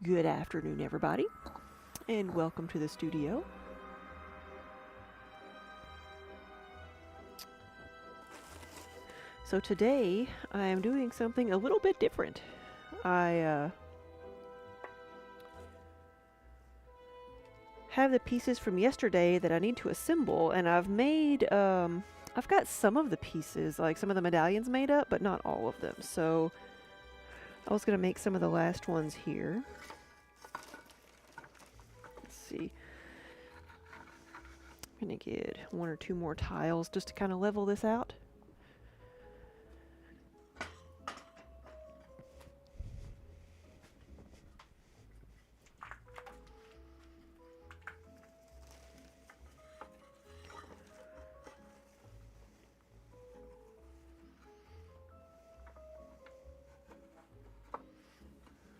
Good afternoon, everybody, and welcome to the studio. So today I am doing something a little bit different. I have the pieces from yesterday that I need to assemble, and I've got some of the pieces, like some of the medallions made up, but not all of them. So I was gonna make some of the last ones here. Let's see. I'm gonna get one or two more tiles just to kind of level this out.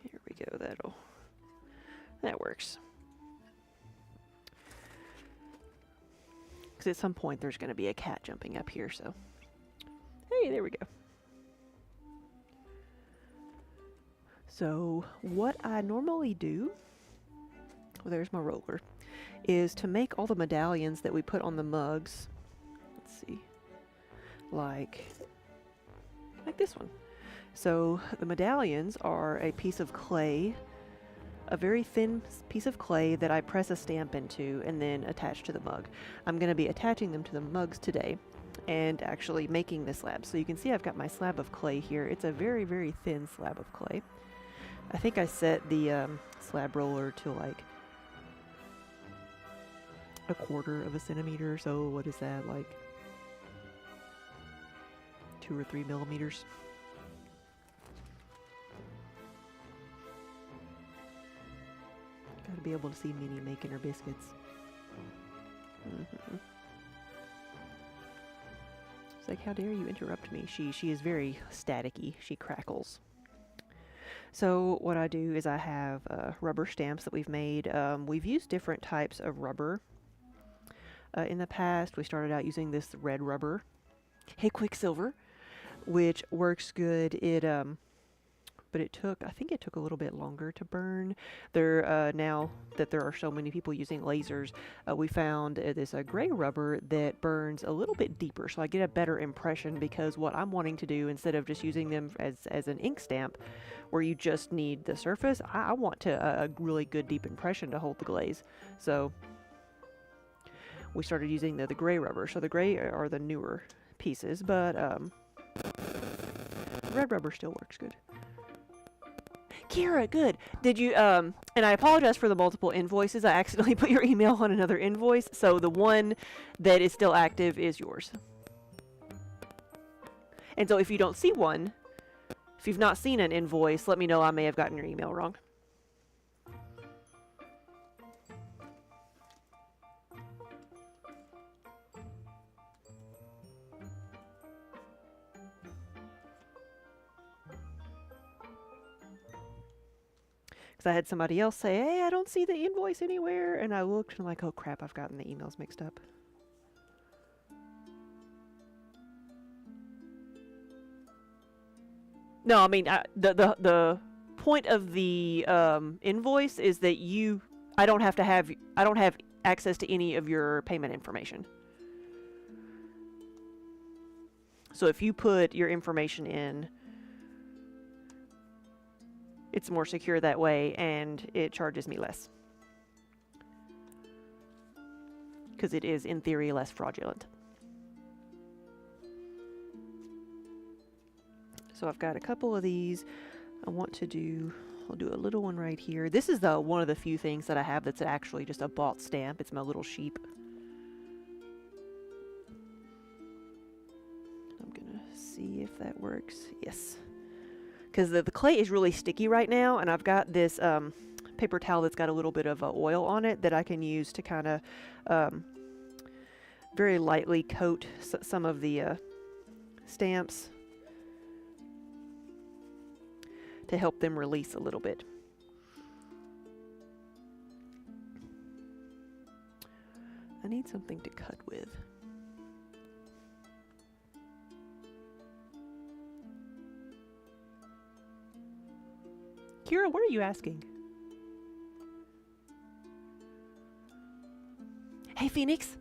Here we go, that works. Because at some point there's going to be a cat jumping up here, so. Hey, there we go. So, what I normally do, well, there's my roller, is to make all the medallions that we put on the mugs. Let's see. Like this one. So, the medallions are a piece of clay, a very thin piece of clay that I press a stamp into and then attach to the mug. I'm going to be attaching them to the mugs today and actually making the slab. So you can see I've got my slab of clay here. It's a very, very thin slab of clay. I think I set the slab roller to like 1/4 of a centimeter. So what is that, like 2 or 3 millimeters? Gotta be able to see Minnie making her biscuits. It's like, how dare you interrupt me? She is very staticky. She crackles. So what I do is I have rubber stamps that we've made. We've used different types of rubber. In the past, we started out using this red rubber. Hey, Quicksilver, which works good. But I think it took a little bit longer to burn. Now that there are so many people using lasers, we found this gray rubber that burns a little bit deeper, so I get a better impression, because what I'm wanting to do, instead of just using them as an ink stamp, where you just need the surface, I want a really good deep impression to hold the glaze. So we started using the gray rubber. So the gray are the newer pieces, but red rubber still works good. Kira, good. Did you, and I apologize for the multiple invoices. I accidentally put your email on another invoice, so the one that is still active is yours. And so if you don't see one, if you've not seen an invoice, let me know. I may have gotten your email wrong. Because I had somebody else say, hey, I don't see the invoice anywhere. And I looked and I'm like, oh crap, I've gotten the emails mixed up. No, I mean, the point of the invoice is that I don't have access to any of your payment information. So if you put your information in, it's more secure that way, and it charges me less. Because it is, in theory, less fraudulent. So I've got a couple of these. I'll do a little one right here. This is one of the few things that I have that's actually just a bought stamp. It's my little sheep. I'm gonna see if that works. Yes. Because the clay is really sticky right now, and I've got this paper towel that's got a little bit of oil on it that I can use to kind of very lightly coat some of the stamps to help them release a little bit. I need something to cut with. Kira, what are you asking? Hey, Phoenix.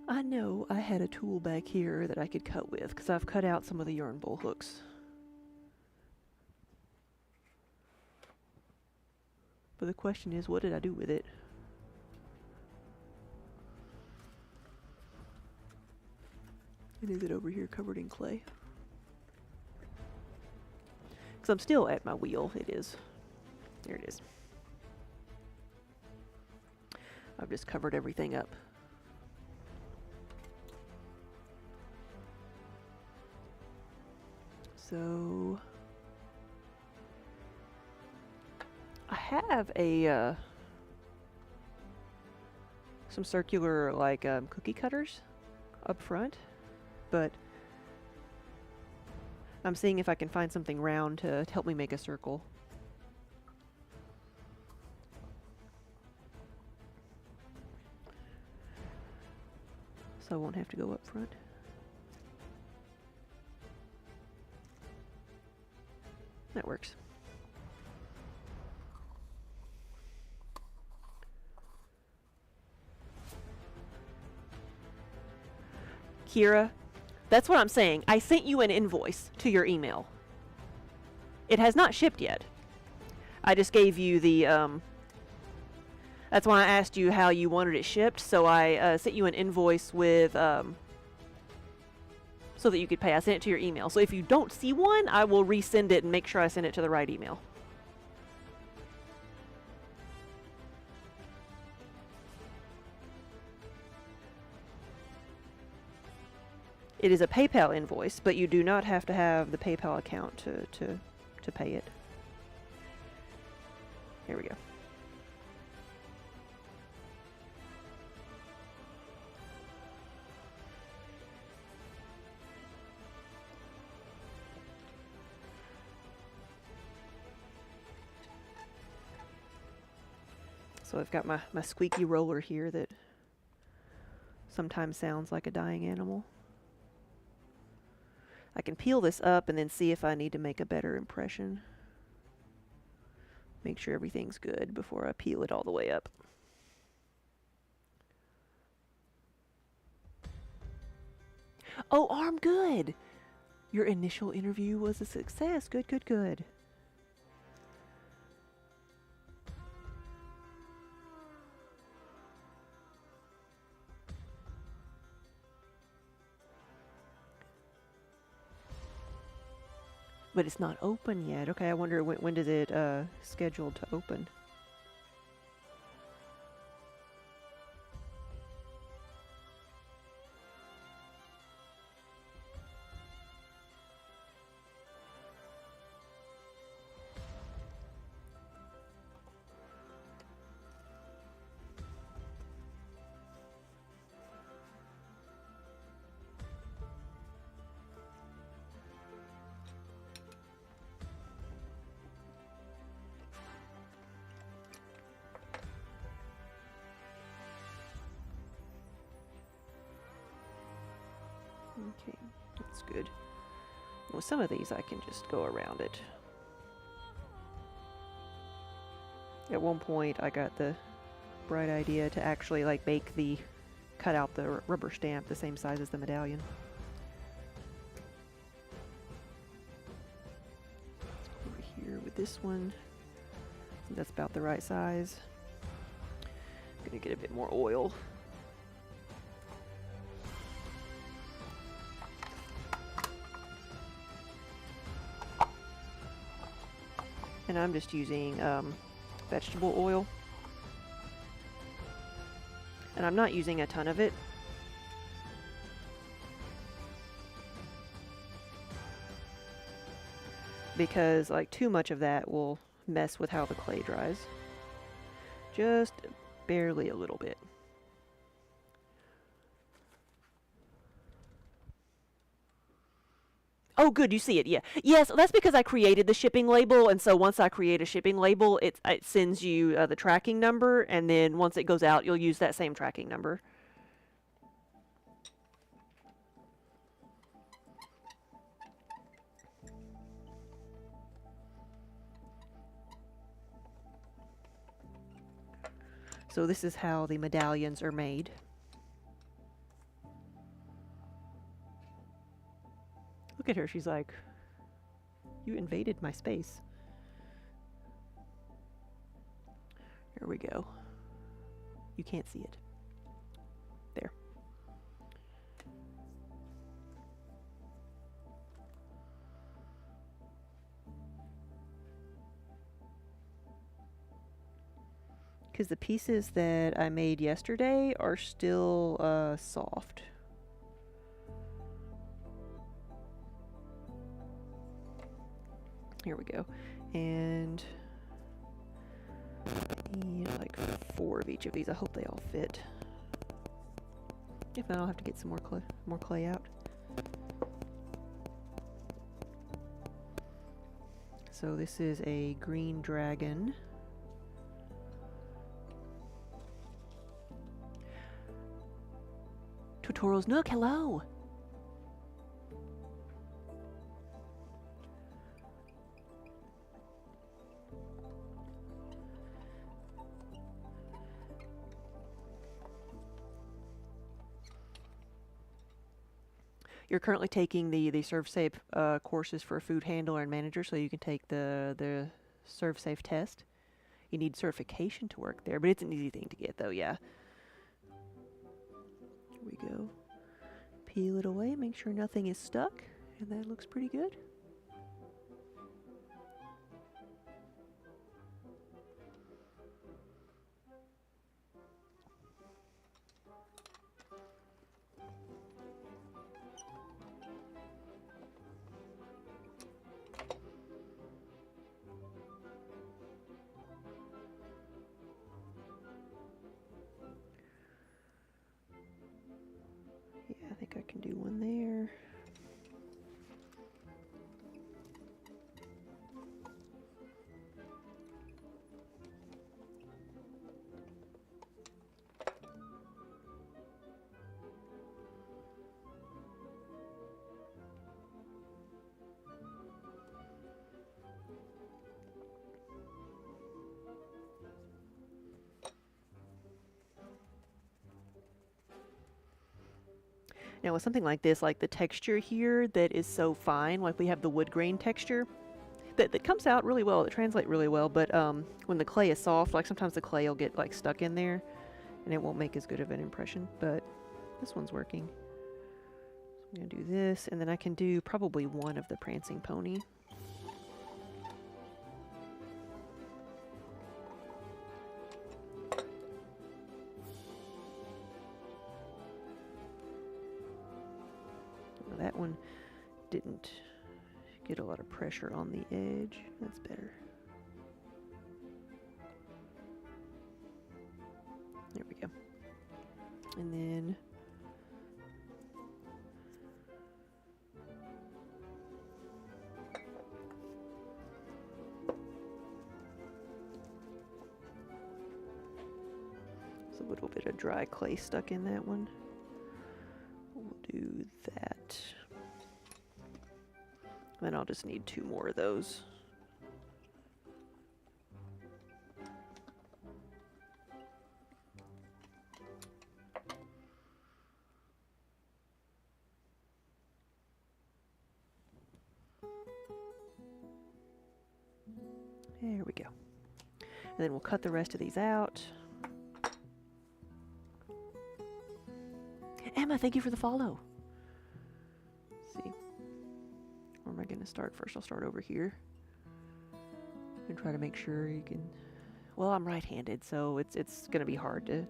I know I had a tool back here that I could cut with, because I've cut out some of the yarn bowl hooks. But the question is, what did I do with it? And is it over here covered in clay? Because I'm still at my wheel. It is. There it is. I've just covered everything up. So I have a some circular like cookie cutters up front, but I'm seeing if I can find something round to help me make a circle. So I won't have to go up front. That works. Kira, that's what I'm saying. I sent you an invoice to your email. It has not shipped yet. I just gave you the, that's why I asked you how you wanted it shipped, so I sent you an invoice with, so that you could pay. I sent it to your email. So if you don't see one, I will resend it and make sure I send it to the right email. It is a PayPal invoice, but you do not have to have the PayPal account to pay it. Here we go. So I've got my squeaky roller here that sometimes sounds like a dying animal. I can peel this up and then see if I need to make a better impression. Make sure everything's good before I peel it all the way up. Oh, arm, good! Your initial interview was a success. Good, good, good. But it's not open yet. Okay, I wonder when does it scheduled to open? Okay, that's good. Well, some of these I can just go around it. At one point, I got the bright idea to actually like make the, cut out the rubber stamp the same size as the medallion. Over here with this one, I think that's about the right size. I'm gonna get a bit more oil. And I'm just using vegetable oil. And I'm not using a ton of it. Because like too much of that will mess with how the clay dries. Just barely a little bit. Oh, good, you see it, yeah. Yes, that's because I created the shipping label, and so once I create a shipping label, it sends you the tracking number, and then once it goes out, you'll use that same tracking number. So this is how the medallions are made. Look at her, she's like, you invaded my space. Here we go. You can't see it. There. Because the pieces that I made yesterday are still soft. Here we go. And I need like 4 of each of these. I hope they all fit. If not, I'll have to get some more clay out. So this is a green dragon. Tutorials Nook, hello! You're currently taking the ServSafe courses for a food handler and manager, so you can take the ServSafe test. You need certification to work there, but it's an easy thing to get, though, yeah. Here we go. Peel it away, make sure nothing is stuck, and that looks pretty good. I think I can do one there. Now with something like this, like the texture here that is so fine, like we have the wood grain texture, that comes out really well, it translates really well, but when the clay is soft, like sometimes the clay will get like stuck in there and it won't make as good of an impression, but this one's working. So I'm gonna do this, and then I can do probably one of the prancing pony. That one didn't get a lot of pressure on the edge. That's better. There we go. And then there's a little bit of dry clay stuck in that one. We'll do that. Then I'll just need 2 more of those. There we go. And then we'll cut the rest of these out. Emma, thank you for the follow. Let's see. Where am I going to start first? I'll start over here. And try to make sure you can... Well, I'm right-handed, so it's going to be hard to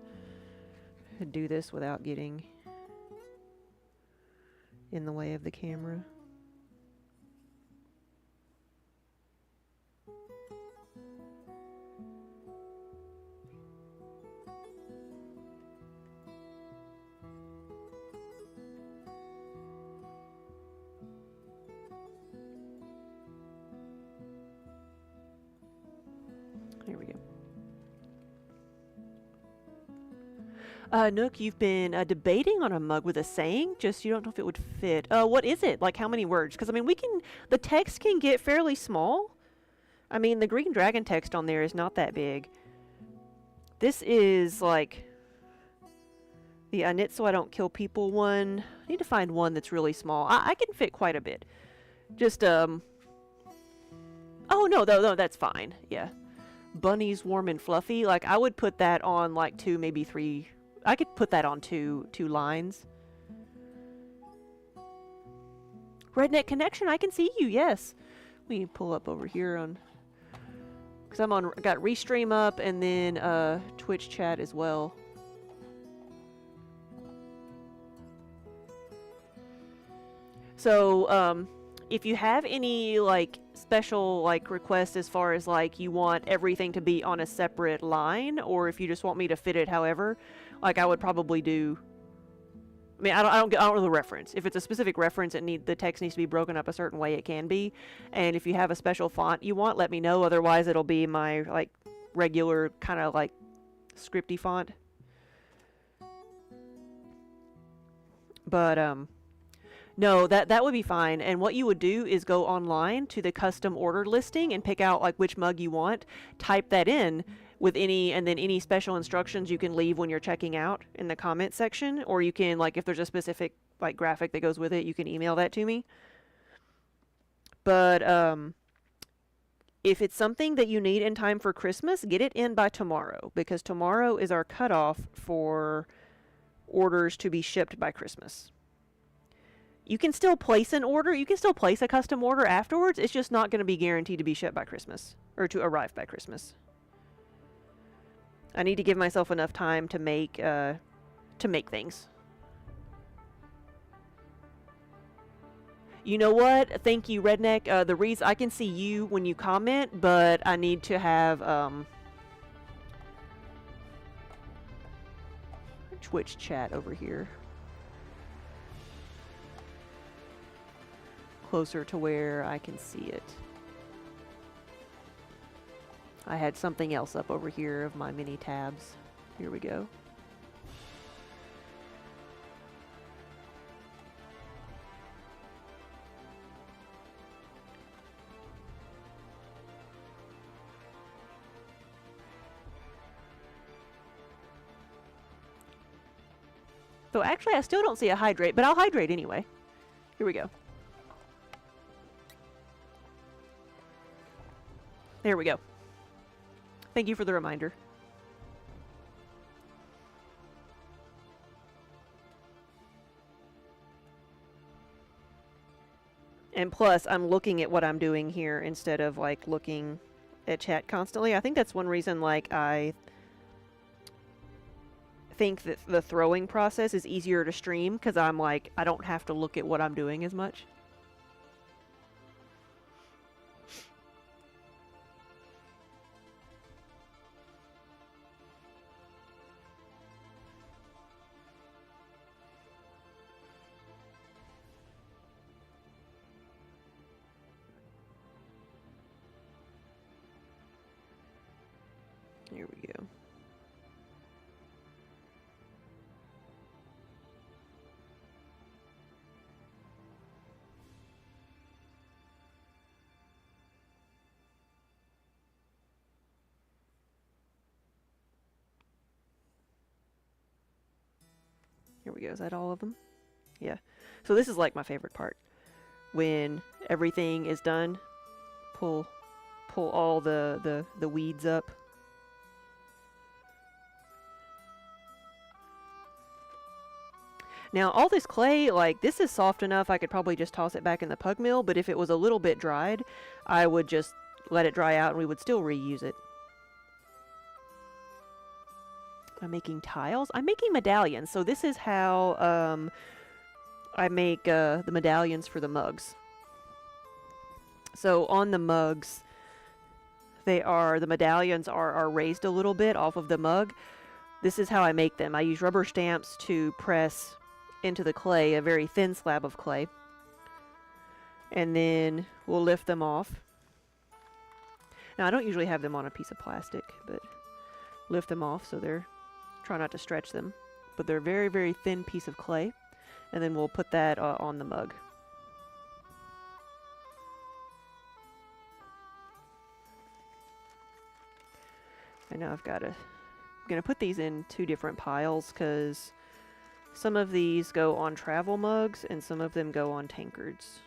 do this without getting in the way of the camera. There we go. Nook, you've been debating on a mug with a saying, just you don't know if it would fit. What is it? Like how many words? Because I mean, the text can get fairly small. I mean, the green dragon text on there is not that big. This is like the I knit so I don't kill people one. I need to find one that's really small. I can fit quite a bit. Just, oh, no, that's fine. Yeah. Bunnies warm and fluffy. Like, I would put that on, like, 2, maybe 3. I could put that on two lines. Redneck Connection, I can see you, yes. We can pull up over here on... Because I got Restream up and then Twitch chat as well. So, if you have any, like, special, like, requests as far as, like, you want everything to be on a separate line, or if you just want me to fit it however, like, I would probably do... I mean, I don't know the reference. If it's a specific reference, the text needs to be broken up a certain way, it can be. And if you have a special font you want, let me know. Otherwise, it'll be my, like, regular kind of, like, scripty font. But, no, that would be fine. And what you would do is go online to the custom order listing and pick out, like, which mug you want. Type that in with any special instructions you can leave when you're checking out in the comment section. Or you can, like, if there's a specific, like, graphic that goes with it, you can email that to me. But, if it's something that you need in time for Christmas, get it in by tomorrow. Because tomorrow is our cutoff for orders to be shipped by Christmas. You can still place an order. You can still place a custom order afterwards. It's just not going to be guaranteed to be shipped by Christmas. Or to arrive by Christmas. I need to give myself enough time to make things. You know what? Thank you, Redneck. The reason I can see you when you comment, but I need to have Twitch chat over here. Closer to where I can see it. I had something else up over here of my mini tabs. Here we go. So actually I still don't see a hydrate, but I'll hydrate anyway. Here we go. There we go. Thank you for the reminder. And plus, I'm looking at what I'm doing here instead of, like, looking at chat constantly. I think that's one reason, like, I think that the throwing process is easier to stream, because I'm, like, I don't have to look at what I'm doing as much. Here we go. Here we go. Is that all of them? Yeah. So this is like my favorite part. When everything is done, pull all the weeds up. Now, all this clay, like, this is soft enough I could probably just toss it back in the pug mill, but if it was a little bit dried, I would just let it dry out and we would still reuse it. I'm making tiles? I'm making medallions, so this is how I make the medallions for the mugs. So on the mugs, the medallions are raised a little bit off of the mug. This is how I make them. I use rubber stamps to press into the clay, a very thin slab of clay. And then we'll lift them off. Now, I don't usually have them on a piece of plastic, but lift them off so they're, try not to stretch them. But they're a very, very thin piece of clay. And then we'll put that on the mug. And now I've got to I'm going to put these in 2 different piles because some of these go on travel mugs and some of them go on tankards.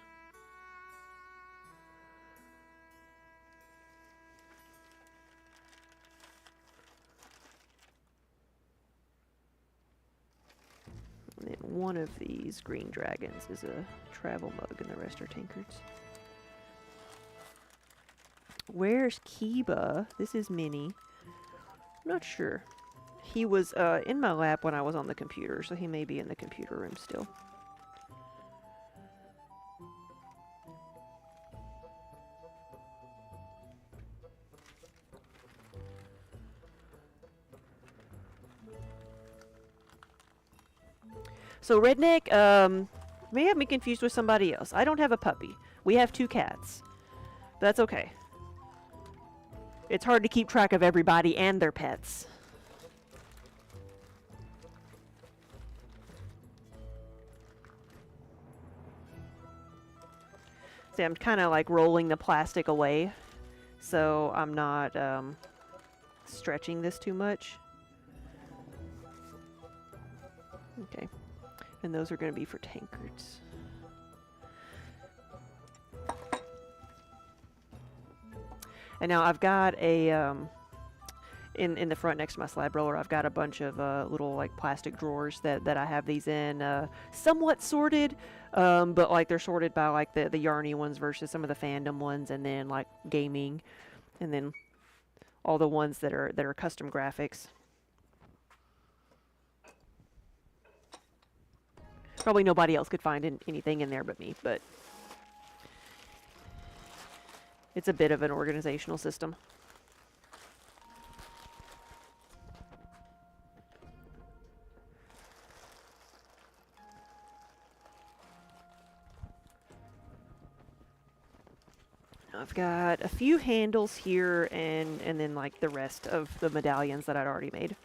And then one of these green dragons is a travel mug and the rest are tankards. Where's Kiba? This is Minnie. I'm not sure. He was in my lap when I was on the computer, so he may be in the computer room still. So Redneck, may have me confused with somebody else. I don't have a puppy. We have 2 cats. But that's okay. It's hard to keep track of everybody and their pets. See, I'm kind of like rolling the plastic away, so I'm not stretching this too much. Okay. And those are going to be for tankards. And now I've got a, in the front next to my slab roller, I've got a bunch of little like plastic drawers that I have these in, somewhat sorted, but like they're sorted by like the yarny ones versus some of the fandom ones, and then like gaming, and then all the ones that are custom graphics. Probably nobody else could find anything in there but me, but it's a bit of an organizational system. I've got a few handles here and then like the rest of the medallions that I'd already made.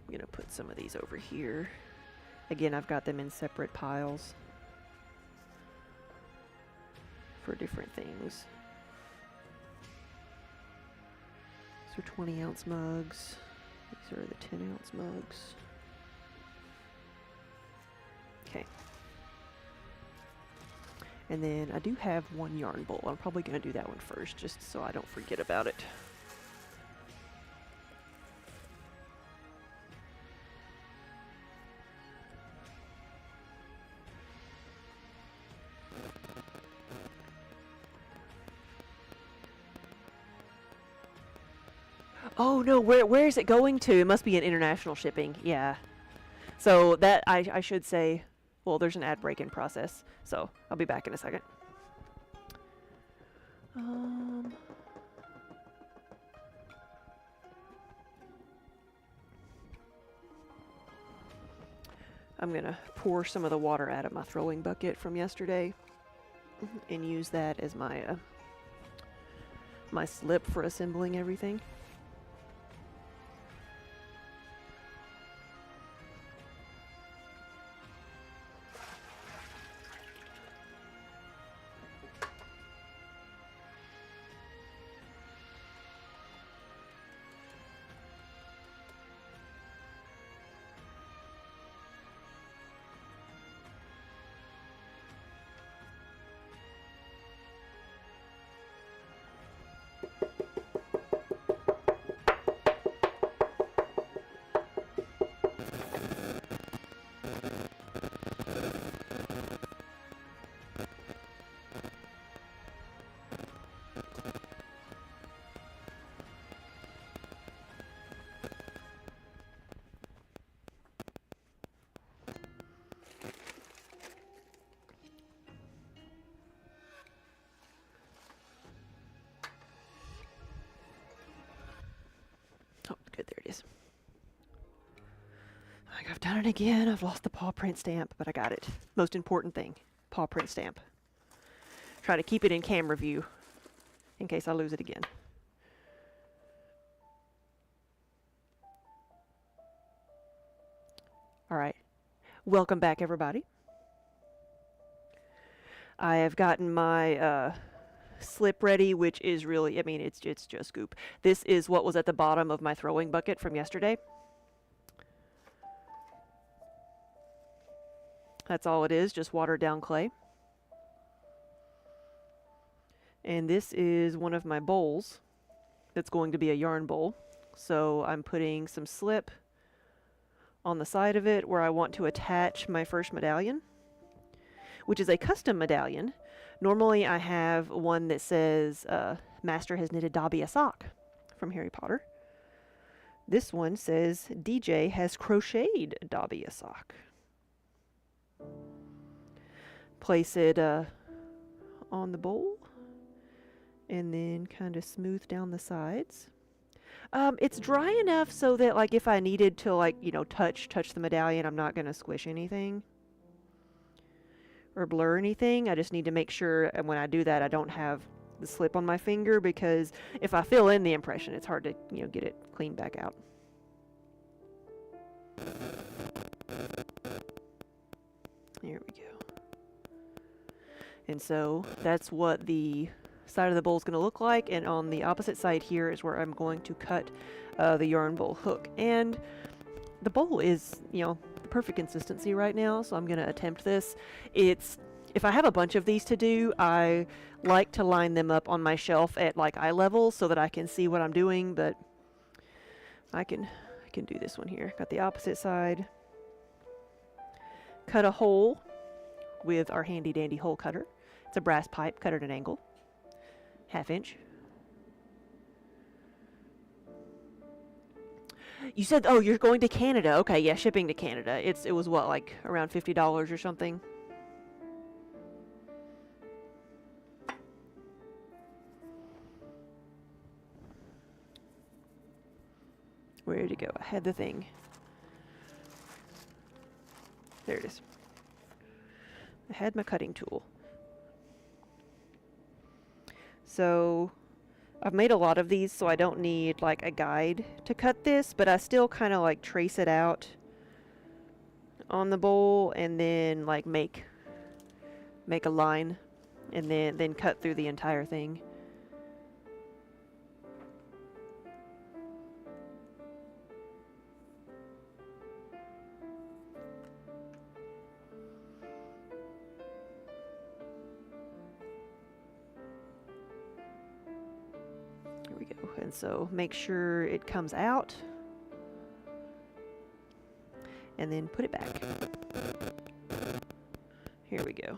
I'm going to put some of these over here. Again, I've got them in separate piles for different things. These are 20-ounce mugs. These are the 10-ounce mugs. Okay. And then I do have one yarn bowl. I'm probably going to do that one first, just so I don't forget about it. Oh no, where is it going to? It must be an international shipping. Yeah. So that I should say, well, there's an ad break in process, so I'll be back in a second. I'm gonna pour some of the water out of my throwing bucket from yesterday and use that as my my slip for assembling everything. Oh, good, there it is. I've done it again. I've lost the paw print stamp, but I got it. Most important thing, paw print stamp. Try to keep it in camera view in case I lose it again. All right. Welcome back, everybody. I have gotten my slip ready, which is really, I mean, it's just goop. This is what was at the bottom of my throwing bucket from yesterday. That's all it is, just watered down clay. And this is one of my bowls that's going to be a yarn bowl. So I'm putting some slip on the side of it where I want to attach my first medallion, which is a custom medallion. Normally I have one that says Master has knitted Dobby a sock from Harry Potter. This one says DJ has crocheted Dobby a sock. Place it on the bowl and then kind of smooth down the sides. It's dry enough so that, like, if I needed to, like, you know, touch the medallion, I'm not going to squish anything or blur anything. I just need to make sure, and when I do that, I don't have the slip on my finger, because if I fill in the impression, it's hard to, you know, get it clean back out. There we go. And so that's what the side of the bowl is going to look like, and on the opposite side here is where I'm going to cut the yarn bowl hook. And the bowl is, you know, the perfect consistency right now, so I'm going to attempt this. If I have a bunch of these to do, I like to line them up on my shelf at like eye level so that I can see what I'm doing, but I can do this one here. Got the opposite side. Cut a hole with our handy dandy hole cutter. It's a brass pipe cut at an angle, 1/2 inch. You said, oh, you're going to Canada. Okay, yeah, shipping to Canada. It was what, like around $50 or something? Where did it go? I had the thing. There it is. I had my cutting tool. So I've made a lot of these, so I don't need like a guide to cut this, but I still kind of like trace it out on the bowl and then like make a line and then cut through the entire thing. And so make sure it comes out and then put it back. Here we go.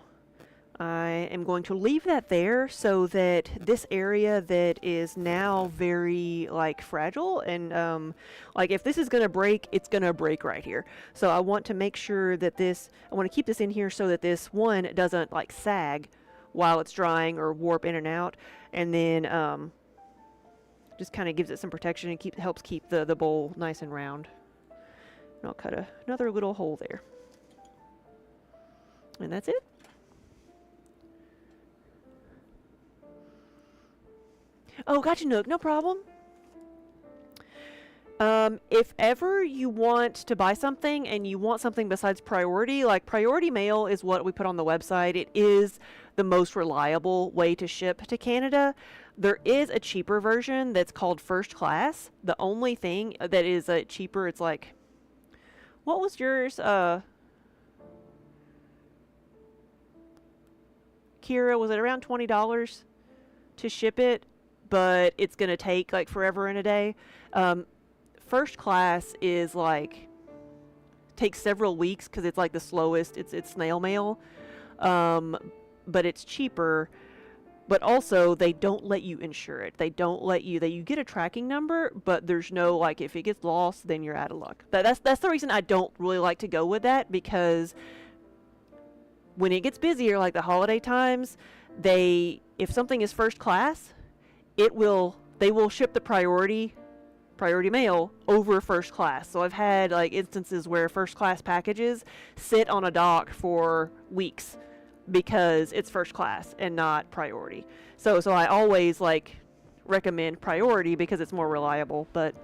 I am going to leave that there so that this area that is now very like fragile and like if this is going to break, it's going to break right here. So I want to make sure that I want to keep this in here so that this one doesn't like sag while it's drying or warp in and out, and then just kind of gives it some protection and helps keep the bowl nice and round. And I'll cut another little hole there. And that's it. Oh, gotcha, Nook. No problem. If ever you want to buy something and you want something besides priority, like priority mail is what we put on the website. It is the most reliable way to ship to Canada. There is a cheaper version that's called first class. The only thing that is cheaper, it's like, what was yours? Kira, was it around $20 to ship it? But it's going to take like forever and a day. First class is like, takes several weeks because it's like the slowest. It's snail mail. But it's cheaper. But also, they don't let you insure it. They don't let you, you get a tracking number, but there's no, like, if it gets lost, then you're out of luck. That's the reason I don't really like to go with that, because when it gets busier, like the holiday times, if something is first class, they will ship the priority mail over first class. So I've had, like, instances where first class packages sit on a dock for weeks because it's first class and not priority. So I always like recommend priority because it's more reliable, but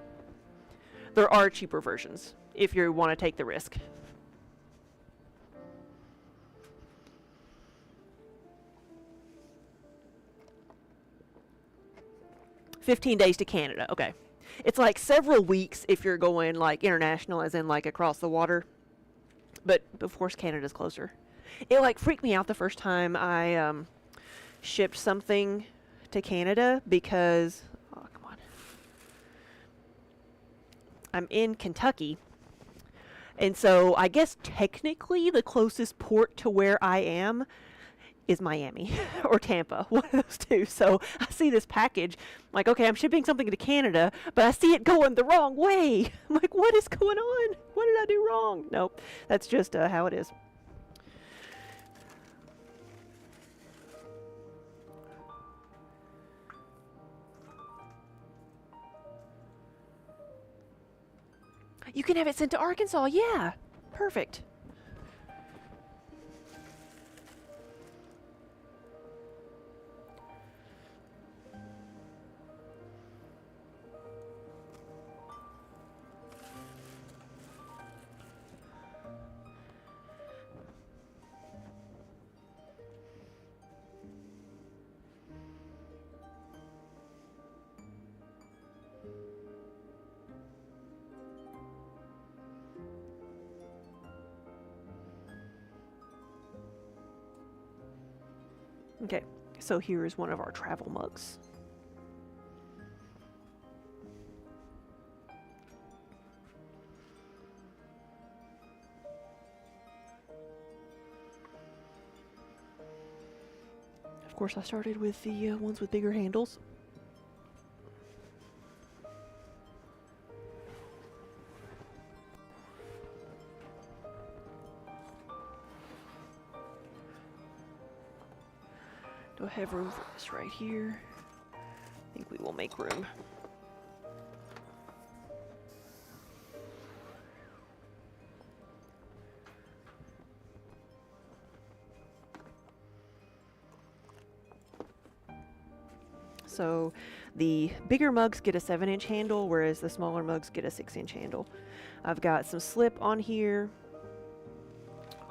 there are cheaper versions if you want to take the risk. $15 to Canada. Okay. It's like several weeks if you're going like international, as in like across the water. But of course Canada's closer. It like freaked me out the first time I shipped something to Canada because, oh come on, I'm in Kentucky, and so I guess technically the closest port to where I am is Miami or Tampa, one of those two. So I see this package, I'm like, okay, I'm shipping something to Canada, but I see it going the wrong way. I'm like, what is going on? What did I do wrong? Nope, that's just how it is. You can have it sent to Arkansas, yeah. Perfect. Okay, so here is one of our travel mugs. Of course, I started with the ones with bigger handles. Do I have room for this right here? I think we will make room. So the bigger mugs get a 7-inch handle, whereas the smaller mugs get a 6-inch handle. I've got some slip on here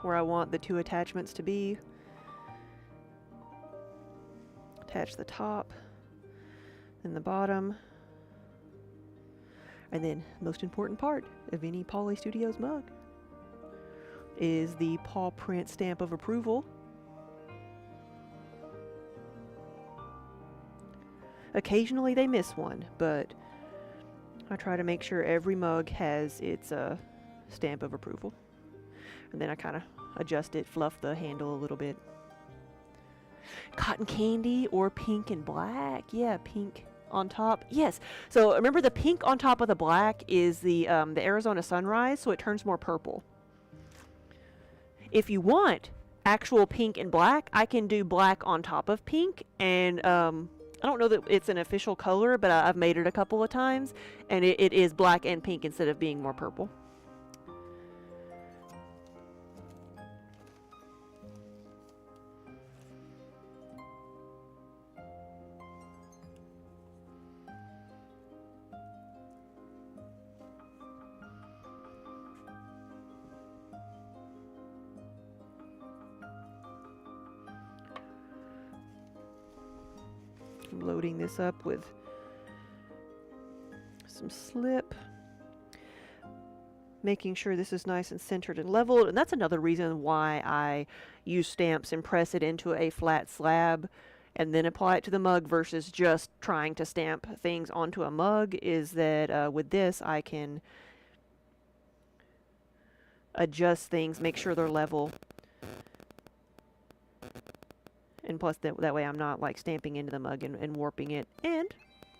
where I want the two attachments to be. Attach the top, then the bottom, and then most important part of any Poly Studios mug is the paw print stamp of approval. Occasionally they miss one, but I try to make sure every mug has its stamp of approval. And then I kind of adjust it, fluff the handle a little bit. Cotton candy or pink and black. Yeah, pink on top. Yes. So remember, the pink on top of the black is the Arizona sunrise, so it turns more purple. If you want actual pink and black, I can do black on top of pink, and I don't know that it's an official color, but I've made it a couple of times, and it is black and pink instead of being more purple. I'm loading this up with some slip, making sure this is nice and centered and leveled. And that's another reason why I use stamps and press it into a flat slab and then apply it to the mug versus just trying to stamp things onto a mug, is that with this I can adjust things, make sure they're level. And plus that way I'm not like stamping into the mug and warping it. And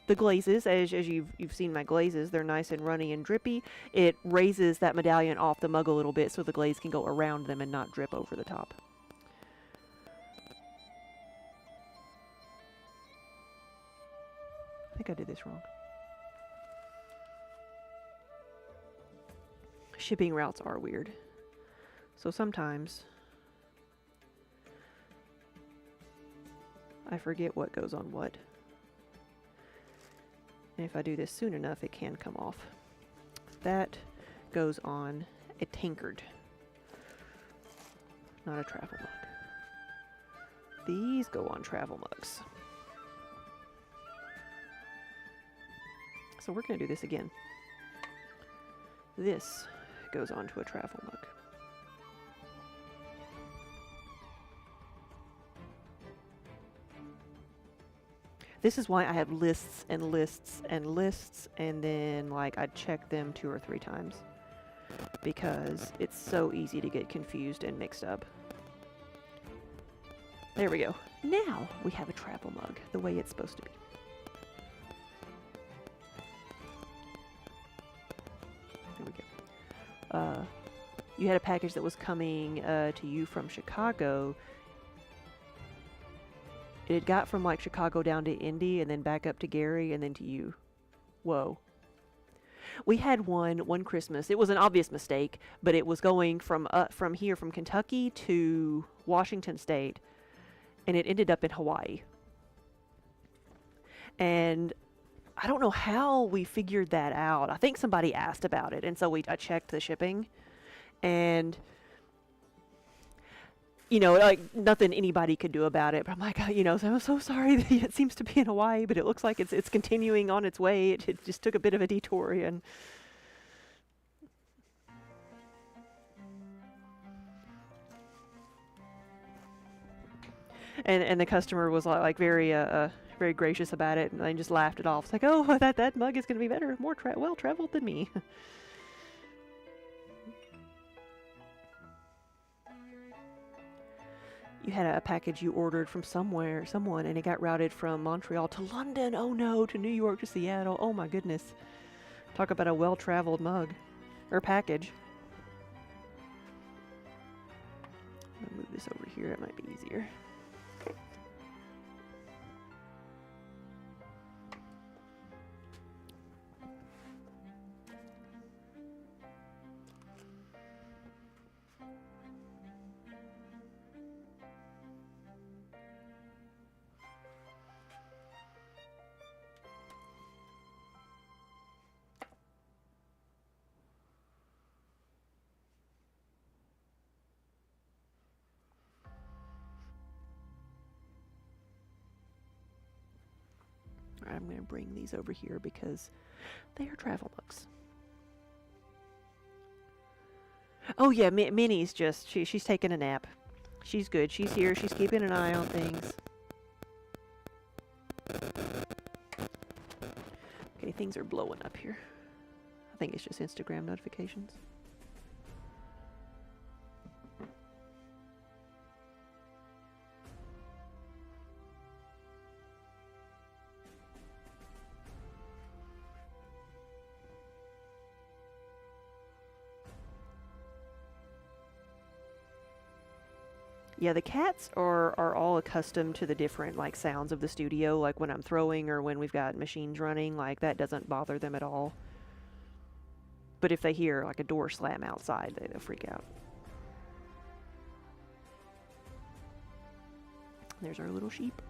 the glazes, as you've seen my glazes, they're nice and runny and drippy. It raises that medallion off the mug a little bit so the glaze can go around them and not drip over the top. I think I did this wrong. Shipping routes are weird. So sometimes I forget what goes on what. And if I do this soon enough, it can come off. That goes on a tankard, not a travel mug. These go on travel mugs. So we're going to do this again. This goes onto a travel mug. This is why I have lists and lists and lists, and then like I check them 2 or 3 times, because it's so easy to get confused and mixed up. There we go. Now we have a travel mug the way it's supposed to be. There we go. You had a package that was coming to you from Chicago. It had got from like Chicago down to Indy and then back up to Gary and then to you. Whoa. We had one Christmas. It was an obvious mistake, but it was going from here from Kentucky to Washington State, and it ended up in Hawaii. And I don't know how we figured that out. I think somebody asked about it, and so I checked the shipping, and you know, like nothing anybody could do about it. But I'm like, you know, so I'm so sorry that it seems to be in Hawaii, but it looks like it's continuing on its way. It just took a bit of a detour, and the customer was like very very gracious about it, and I just laughed it off. It's like, oh, that mug is going to be better, more well traveled than me. You had a package you ordered from someone, and it got routed from Montreal to London. Oh no, to New York, to Seattle. Oh my goodness. Talk about a well-traveled mug. Or package. I'll move this over here, it might be easier. I'm going to bring these over here because they are travel mugs. Oh yeah, Minnie's just, she's taking a nap. She's good. She's here. She's keeping an eye on things. Okay, things are blowing up here. I think it's just Instagram notifications. Yeah, the cats are all accustomed to the different like sounds of the studio, like when I'm throwing or when we've got machines running, like that doesn't bother them at all. But if they hear like a door slam outside, they'll freak out. There's our little sheep.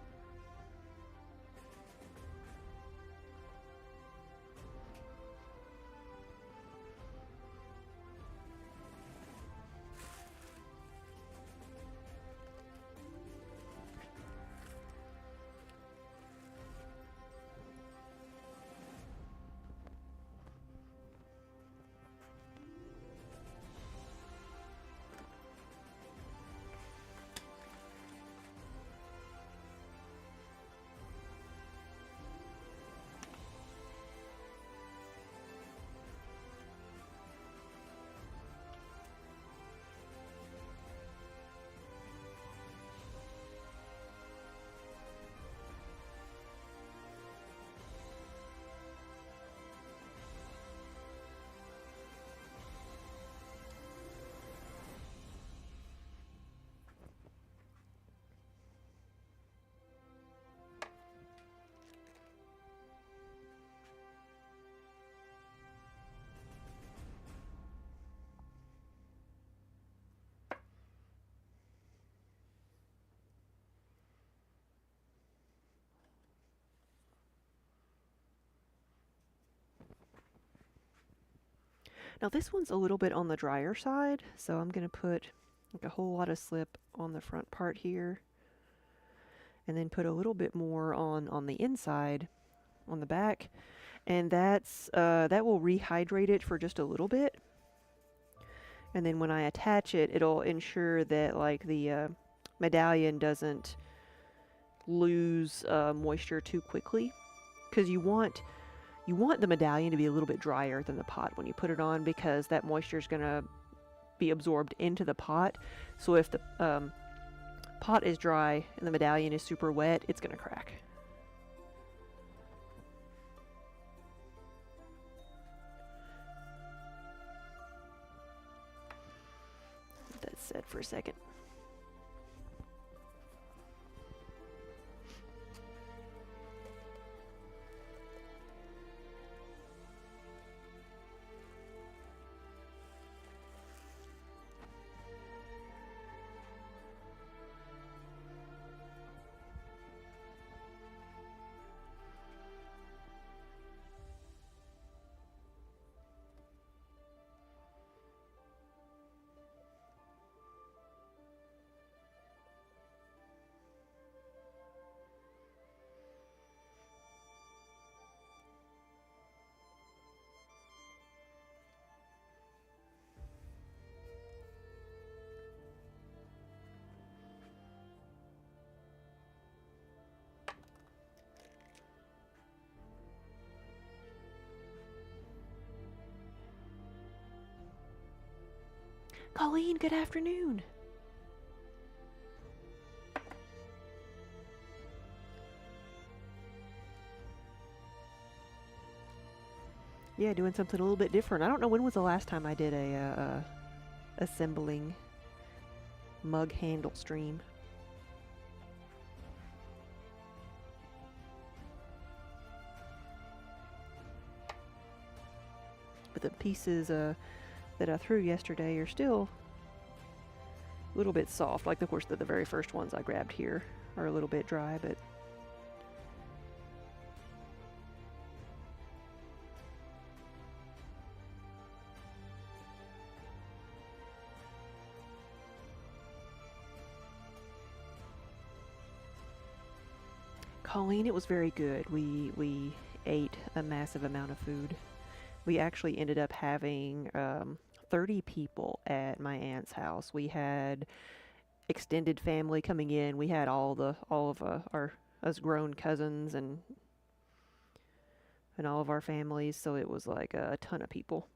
Now this one's a little bit on the drier side, so I'm going to put like a whole lot of slip on the front part here, and then put a little bit more on the inside, on the back, and that will rehydrate it for just a little bit. And then when I attach it, it'll ensure that like the medallion doesn't lose moisture too quickly, because you want the medallion to be a little bit drier than the pot when you put it on, because that moisture is going to be absorbed into the pot. So if the pot is dry and the medallion is super wet, it's going to crack. Let that set for a second. Colleen, good afternoon. Yeah, doing something a little bit different. I don't know when was the last time I did a assembling mug handle stream. But the pieces that I threw yesterday are still a little bit soft. Like, of course, the very first ones I grabbed here are a little bit dry, but Colleen, it was very good. We ate a massive amount of food. We actually ended up having 30 people at my aunt's house. We had extended family coming in. We had all of our us grown cousins and all of our families, so it was like a ton of people.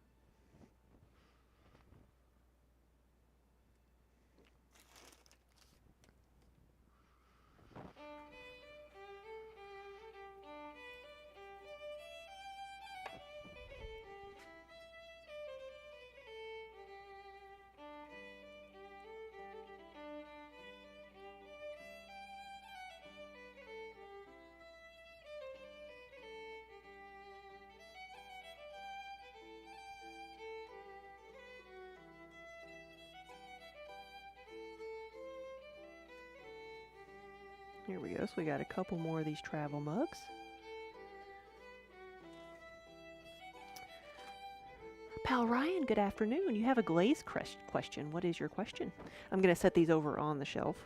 Here we go. So we got a couple more of these travel mugs. Pal Ryan, good afternoon. You have a glaze question. What is your question? I'm going to set these over on the shelf.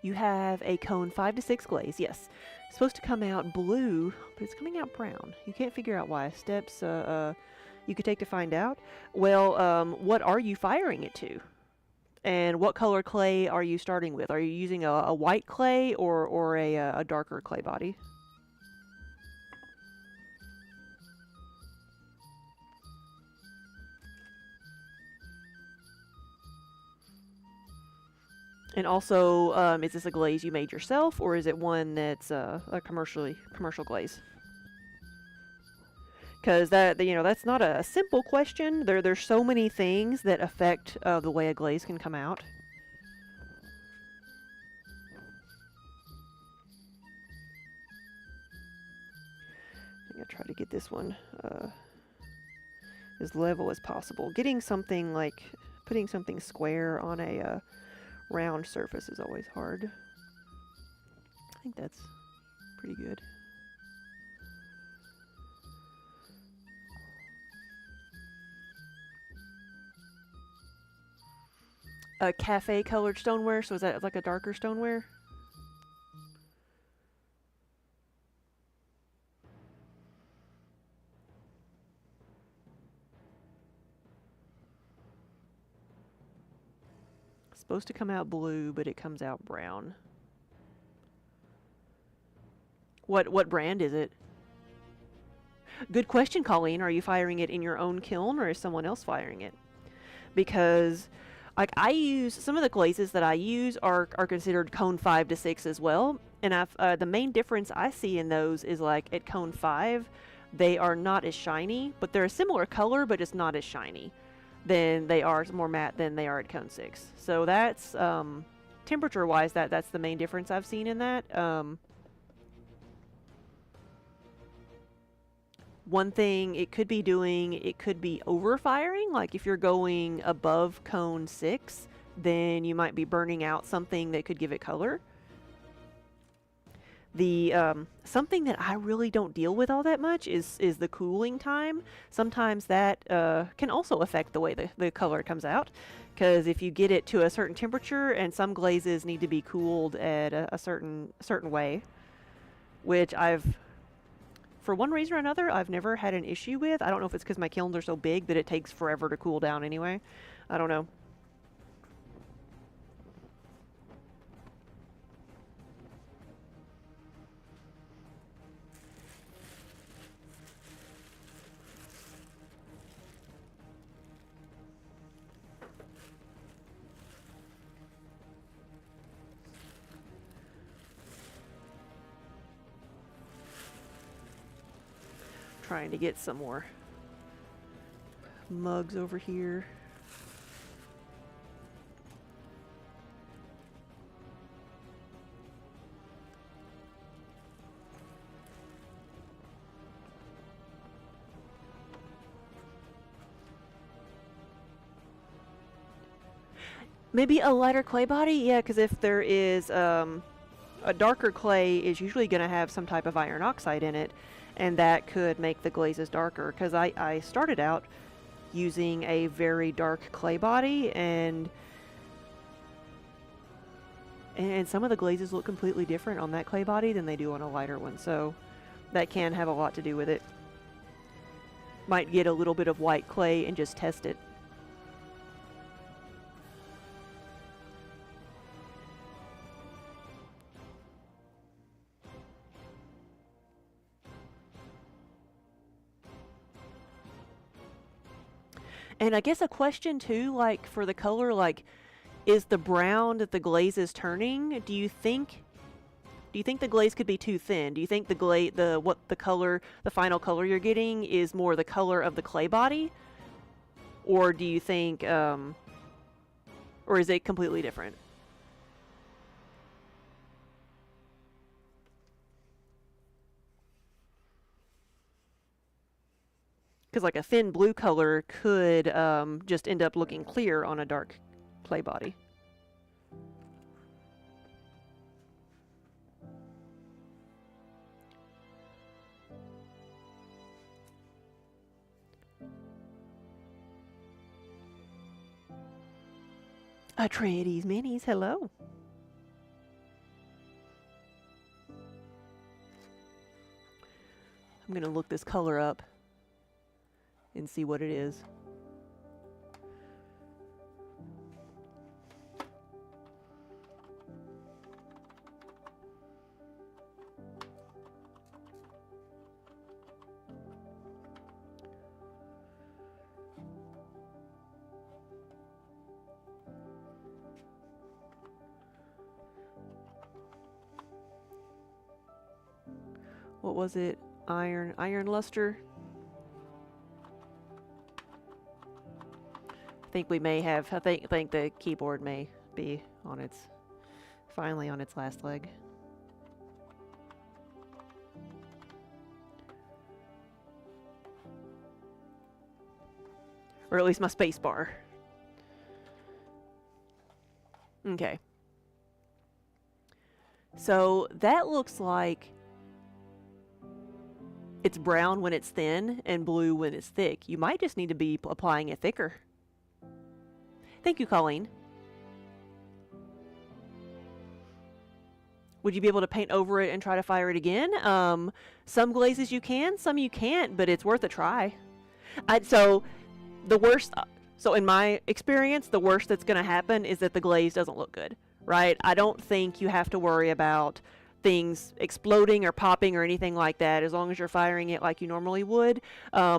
You have a cone 5 to 6 glaze, yes. It's supposed to come out blue, but it's coming out brown. You can't figure out why. Steps you could take to find out. Well, what are you firing it to? And what color clay are you starting with? Are you using a white clay or a darker clay body? And also, is this a glaze you made yourself, or is it one that's a commercial glaze? because that's not a simple question. There's so many things that affect the way a glaze can come out. I'm gonna try to get this one as level as possible. Getting something like putting something square on a round surface is always hard. I think that's pretty good. A cafe colored stoneware, so is that like a darker stoneware? It's supposed to come out blue, but it comes out brown. What brand is it? Good question, Colleen. Are you firing it in your own kiln or is someone else firing it? Because like I use some of the glazes that I use are considered cone 5 to 6 as well, and the main difference I see in those is like at cone 5 they are not as shiny, but they're a similar color, but it's not as shiny than they are more matte than they are at cone 6. So that's temperature wise that's the main difference I've seen in that. One thing it could be doing, it could be overfiring. Like if you're going above cone 6, then you might be burning out something that could give it color. The something that I really don't deal with all that much is the cooling time. Sometimes that can also affect the way the color comes out. Because if you get it to a certain temperature, and some glazes need to be cooled at a certain way, which for one reason or another, I've never had an issue with. I don't know if it's because my kilns are so big that it takes forever to cool down anyway. I don't know. Trying to get some more mugs over here. Maybe a lighter clay body? Yeah, because if there is a darker clay is usually going to have some type of iron oxide in it, and that could make the glazes darker. Because I started out using a very dark clay body, and some of the glazes look completely different on that clay body than they do on a lighter one. So that can have a lot to do with it. Might get a little bit of white clay and just test it. And I guess a question too, like for the color, like is the brown that the glaze is turning, do you think the glaze could be too thin? Do you think the final color you're getting is more the color of the clay body? Or do you think or is it completely different? Because like a thin blue color could just end up looking clear on a dark clay body. Atreides Minis, hello. I'm gonna look this color up and see what it is. What was it? Iron luster? think we may have. I think the keyboard may be on its finally on its last leg. Or at least my space bar. Okay. So that looks like it's brown when it's thin and blue when it's thick. You might just need to be applying it thicker. Thank you, Colleen. Would you be able to paint over it and try to fire it again? Some glazes you can, some you can't, but it's worth a try. So in my experience, the worst that's going to happen is that the glaze doesn't look good, right? I don't think you have to worry about things exploding or popping or anything like that. As long as you're firing it like you normally would,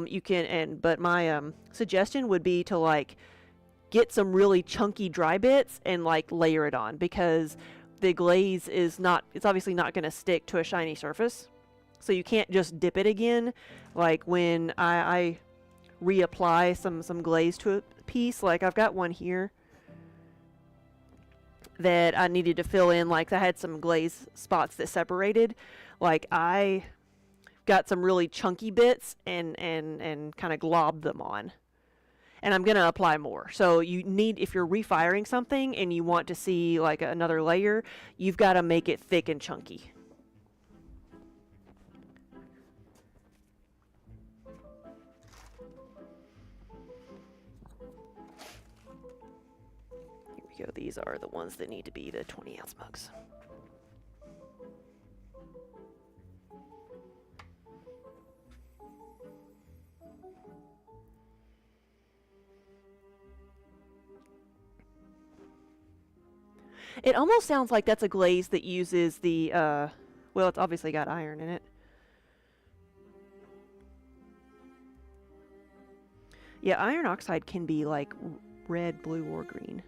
you can. But my suggestion would be to like get some really chunky dry bits and like layer it on, because the glaze is not. It's obviously not going to stick to a shiny surface, so you can't just dip it again. Like when I reapply some glaze to a piece, like I've got one here that I needed to fill in. Like I had some glaze spots that separated. Like I got some really chunky bits and kind of globbed them on. And I'm going to apply more. So you need, if you're refiring something and you want to see like another layer, you've got to make it thick and chunky. Here we go. These are the ones that need to be the 20-ounce mugs. It almost sounds like that's a glaze that uses the, well, it's obviously got iron in it. Yeah, iron oxide can be like red, blue, or green.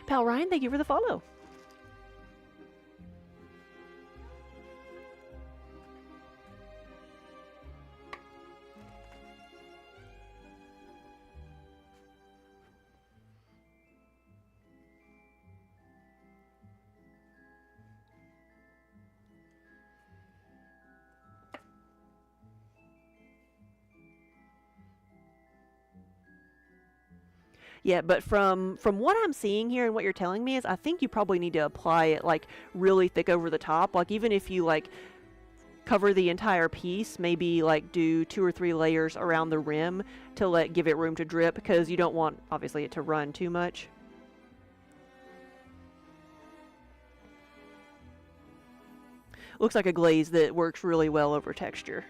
Pal Ryan, thank you for the follow. Yeah, but from what I'm seeing here and what you're telling me is I think you probably need to apply it like really thick over the top. Like even if you like cover the entire piece, maybe like do 2 or 3 layers around the rim to give it room to drip, because you don't want obviously it to run too much. Looks like a glaze that works really well over texture.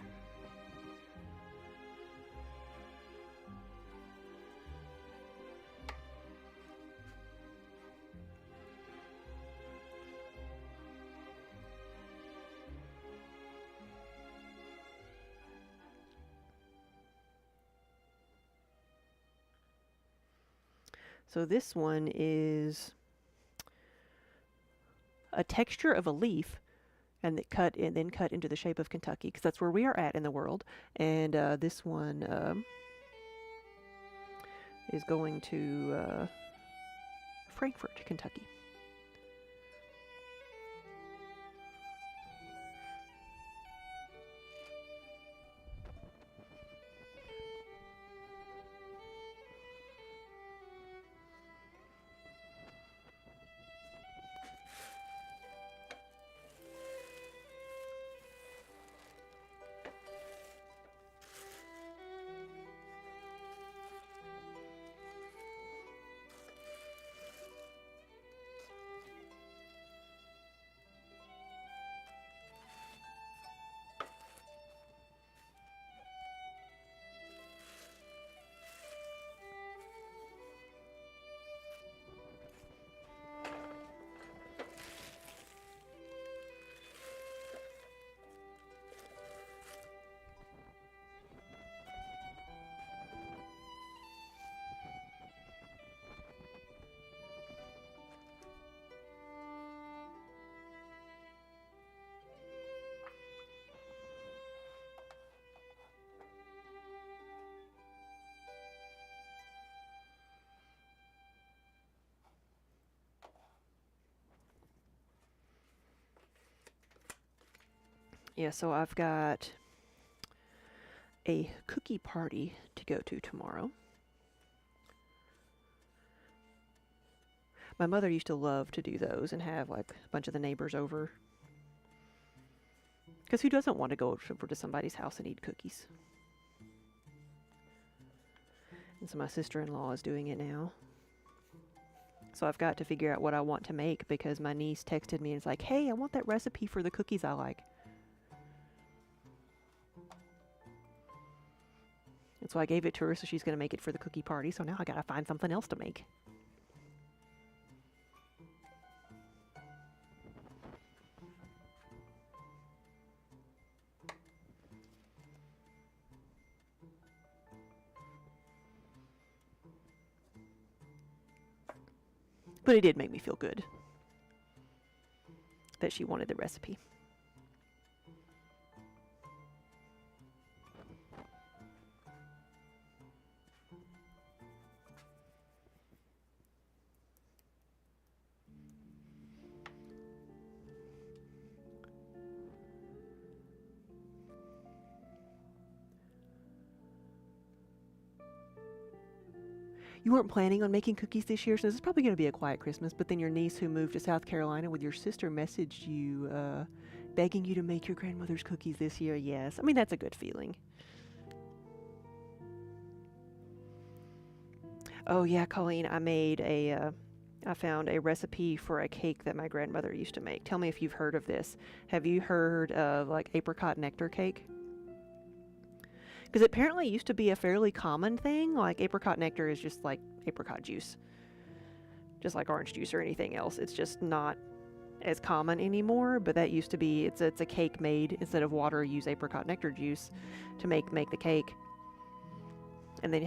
So this one is a texture of a leaf, and then cut into the shape of Kentucky, because that's where we are at in the world. And this one is going to Frankfort, Kentucky. Yeah, so I've got a cookie party to go to tomorrow. My mother used to love to do those and have like a bunch of the neighbors over. Because who doesn't want to go over to somebody's house and eat cookies? And so my sister-in-law is doing it now. So I've got to figure out what I want to make because my niece texted me and is like, hey, I want that recipe for the cookies I like. And so I gave it to her, so she's going to make it for the cookie party. So now I got to find something else to make. But it did make me feel good that she wanted the recipe. You weren't planning on making cookies this year, so this is probably going to be a quiet Christmas, but then your niece who moved to South Carolina with your sister messaged you, begging you to make your grandmother's cookies this year. Yes, I mean, that's a good feeling. Oh yeah, Colleen, I found a recipe for a cake that my grandmother used to make. Tell me if you've heard of this. Have you heard of like apricot nectar cake? Because it apparently used to be a fairly common thing. Like apricot nectar is just like apricot juice, just like orange juice or anything else. It's just not as common anymore. But that used to be. It's a cake made instead of water. Use apricot nectar juice to make the cake, and then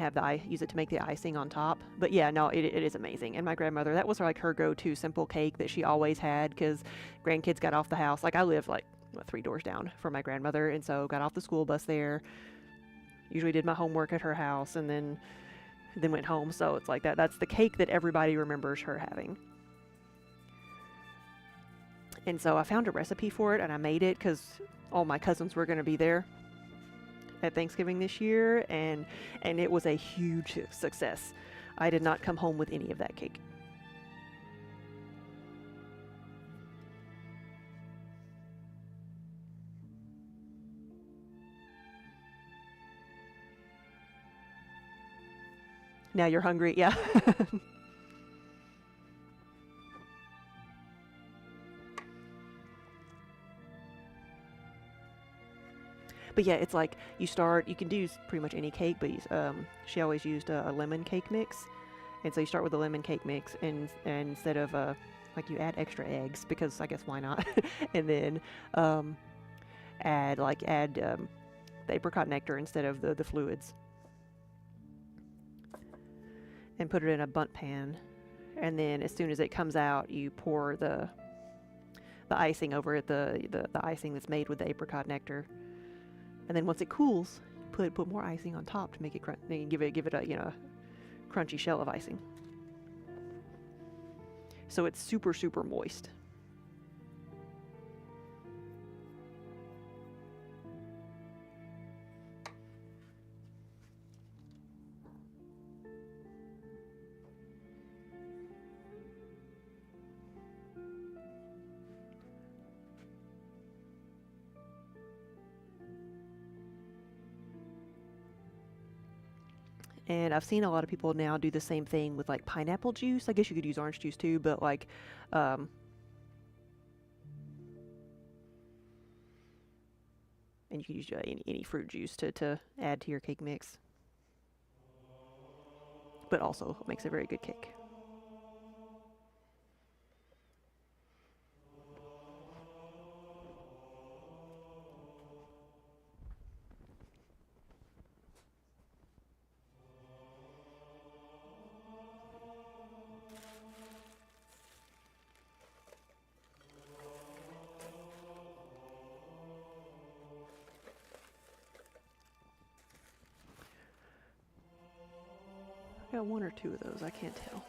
use it to make the icing on top. But yeah, no, it is amazing. And my grandmother, that was like her go-to simple cake that she always had because grandkids got off the house. Like I lived like 3 doors down from my grandmother, and so got off the school bus there. Usually did my homework at her house and then went home. So it's like that. That's the cake that everybody remembers her having. And so I found a recipe for it and I made it because all my cousins were going to be there at Thanksgiving this year, and it was a huge success. I did not come home with any of that cake. Now you're hungry, yeah. But yeah, it's like you can do pretty much any cake, but she always used a lemon cake mix. And so you start with a lemon cake mix, and instead of like you add extra eggs because I guess why not? And then add the apricot nectar instead of the fluids, and put it in a bundt pan. And then as soon as it comes out, you pour the icing over it, the icing that's made with the apricot nectar. And then once it cools, put more icing on top to make it and give it a crunchy shell of icing. So it's super, super moist. And I've seen a lot of people now do the same thing with like pineapple juice. I guess you could use orange juice too, but like and you can use any fruit juice to add to your cake mix. But also makes a very good cake. I got 1 or 2 of those, I can't tell.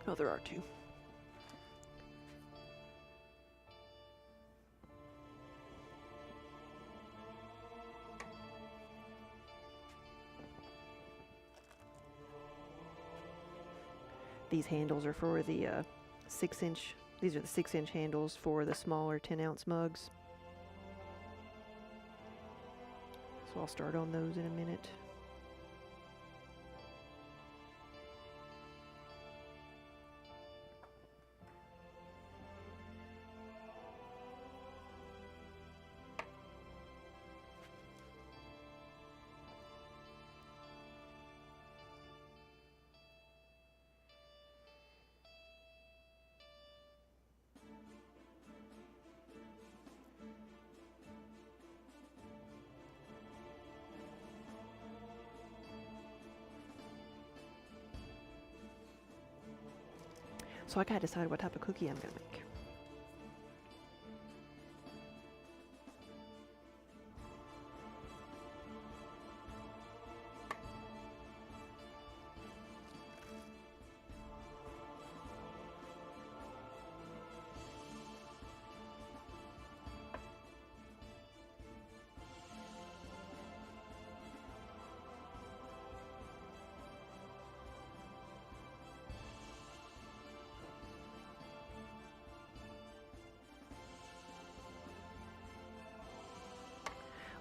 Oh, there are two. These handles are for the 6-inch. These are the 6-inch handles for the smaller 10-ounce mugs. So I'll start on those in a minute. So I gotta decide what type of cookie I'm gonna make.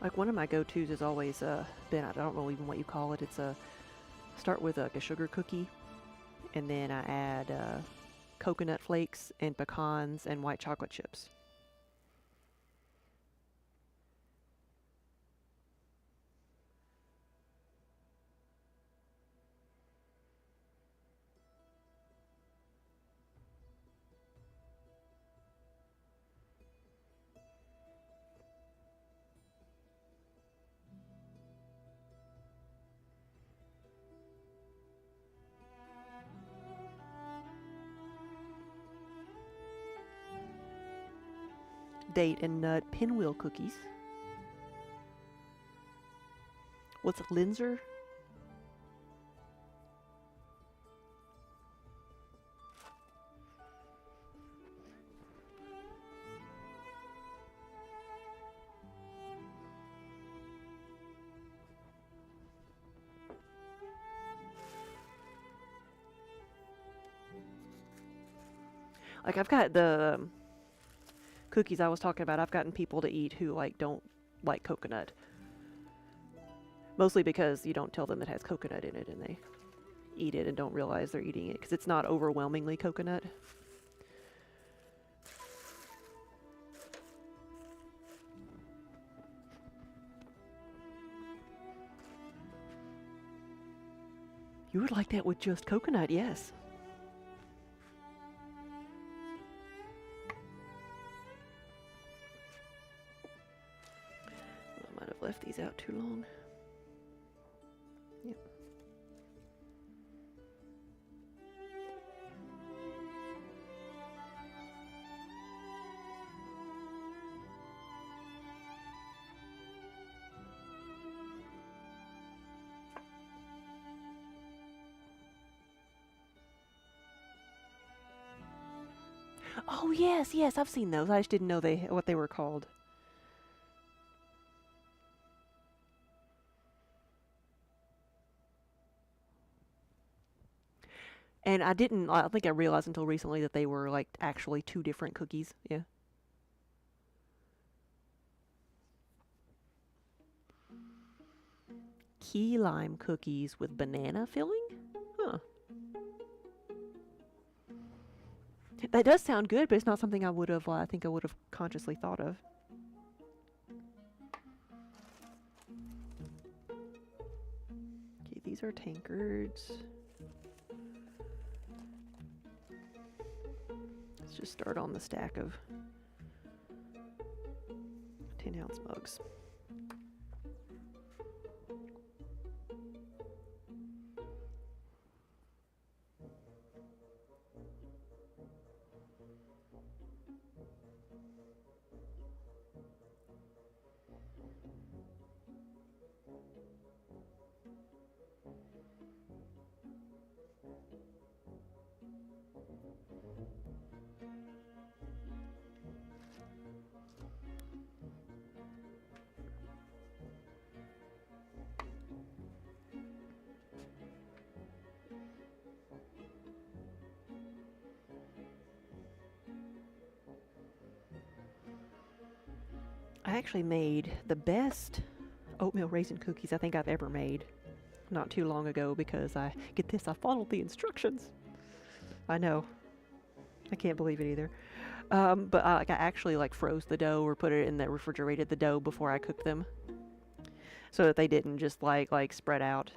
Like one of my go-tos has always been, I don't know even what you call it. It's a start with like a sugar cookie, and then I add coconut flakes and pecans and white chocolate chips. Date and nut pinwheel cookies. What's a Linzer? Like I've got the cookies I was talking about. I've gotten people to eat who like don't like coconut. Mostly because you don't tell them it has coconut in it and they eat it and don't realize they're eating it because it's not overwhelmingly coconut. You would like that with just coconut, yes. I might have left these out too long. Yep. Oh yes, yes, I've seen those. I just didn't know what they were called. And I think I realized until recently that they were like actually two different cookies. Yeah. Key lime cookies with banana filling? Huh. That does sound good, but it's not something I would have, I think I would have consciously thought of. Okay, these are tankards. Let's just start on the stack of 10-ounce mugs. I actually made the best oatmeal raisin cookies I think I've ever made not too long ago because get this, I followed the instructions. I know. I can't believe it either. But I actually like froze the dough or put it in the refrigerated the dough before I cooked them, so that they didn't just like spread out.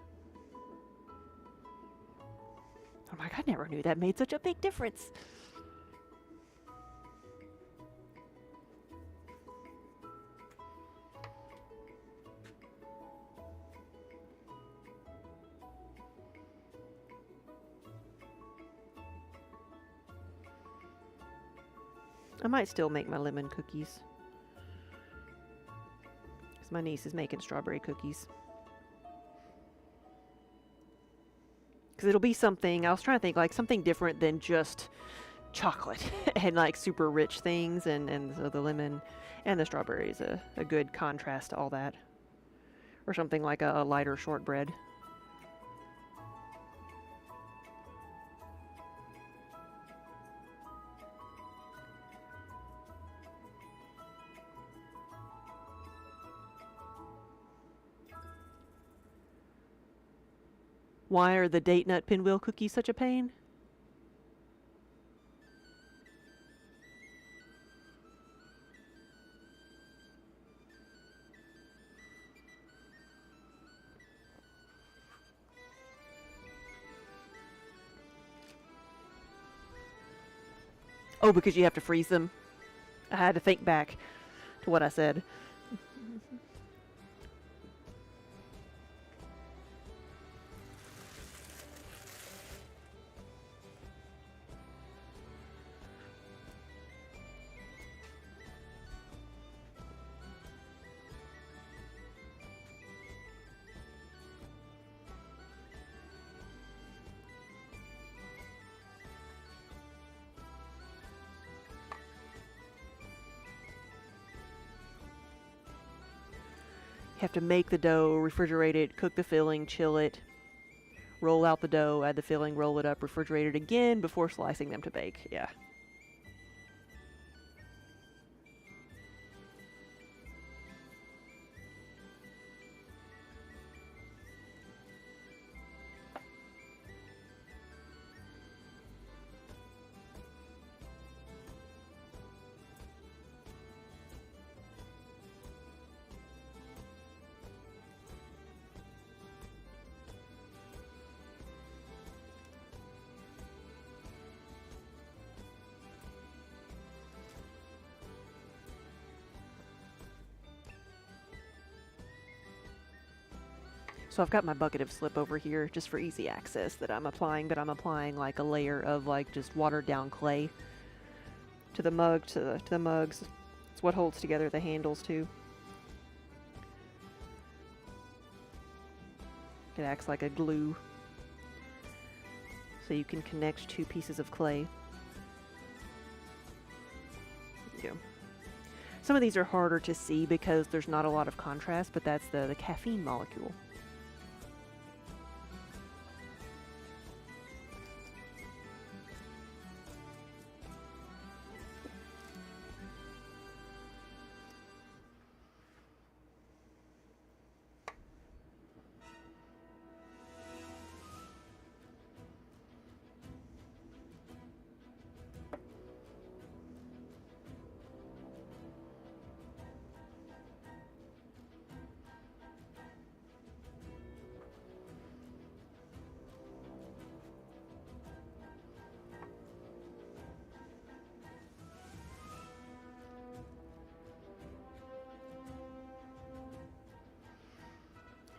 I'm like, I never knew that made such a big difference. I might still make my lemon cookies, because my niece is making strawberry cookies. Because it'll be something, I was trying to think, like something different than just chocolate and like super rich things, and so the lemon and the strawberry is a good contrast to all that. Or something like a lighter shortbread. Why are the date nut pinwheel cookies such a pain? Oh, because you have to freeze them. I had to think back to what I said. You have to make the dough, refrigerate it, cook the filling, chill it, roll out the dough, add the filling, roll it up, refrigerate it again before slicing them to bake. Yeah. So I've got my bucket of slip over here just for easy access that I'm applying, but I'm applying like a layer of like just watered down clay to the mug, to the mugs. It's what holds together the handles too. It acts like a glue, so you can connect two pieces of clay. There you go. Some of these are harder to see because there's not a lot of contrast, but that's the caffeine molecule.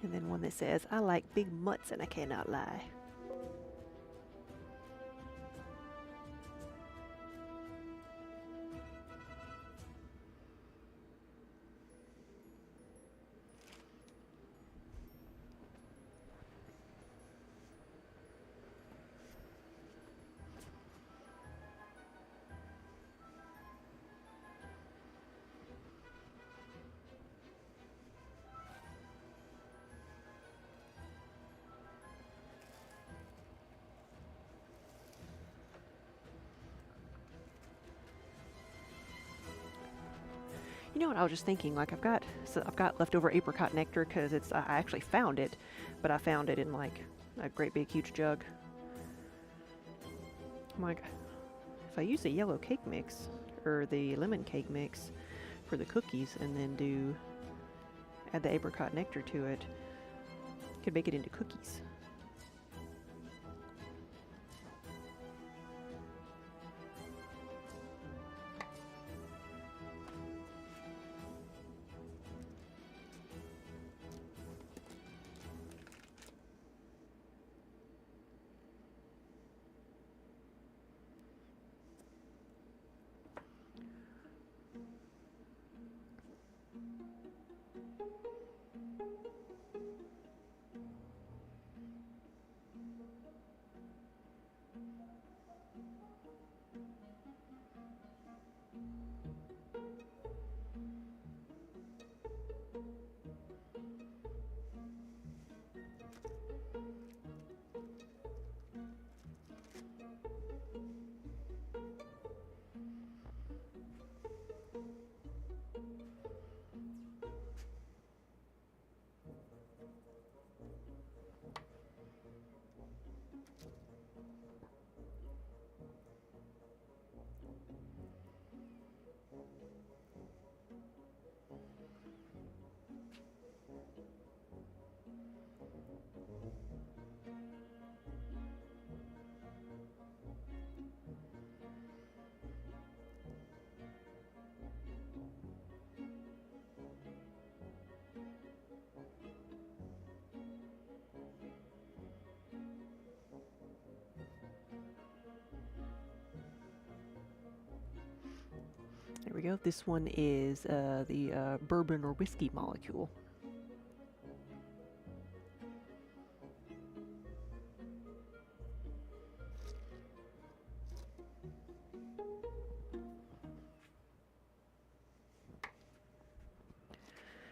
And then one that says, I like big mutts and I cannot lie. You know what? I was just thinking, like I've got leftover apricot nectar because I actually found it, but I found it in like a great big huge jug. I'm like, if I use the yellow cake mix or the lemon cake mix for the cookies, and then add the apricot nectar to it, could make it into cookies. There we go. This one is the bourbon or whiskey molecule.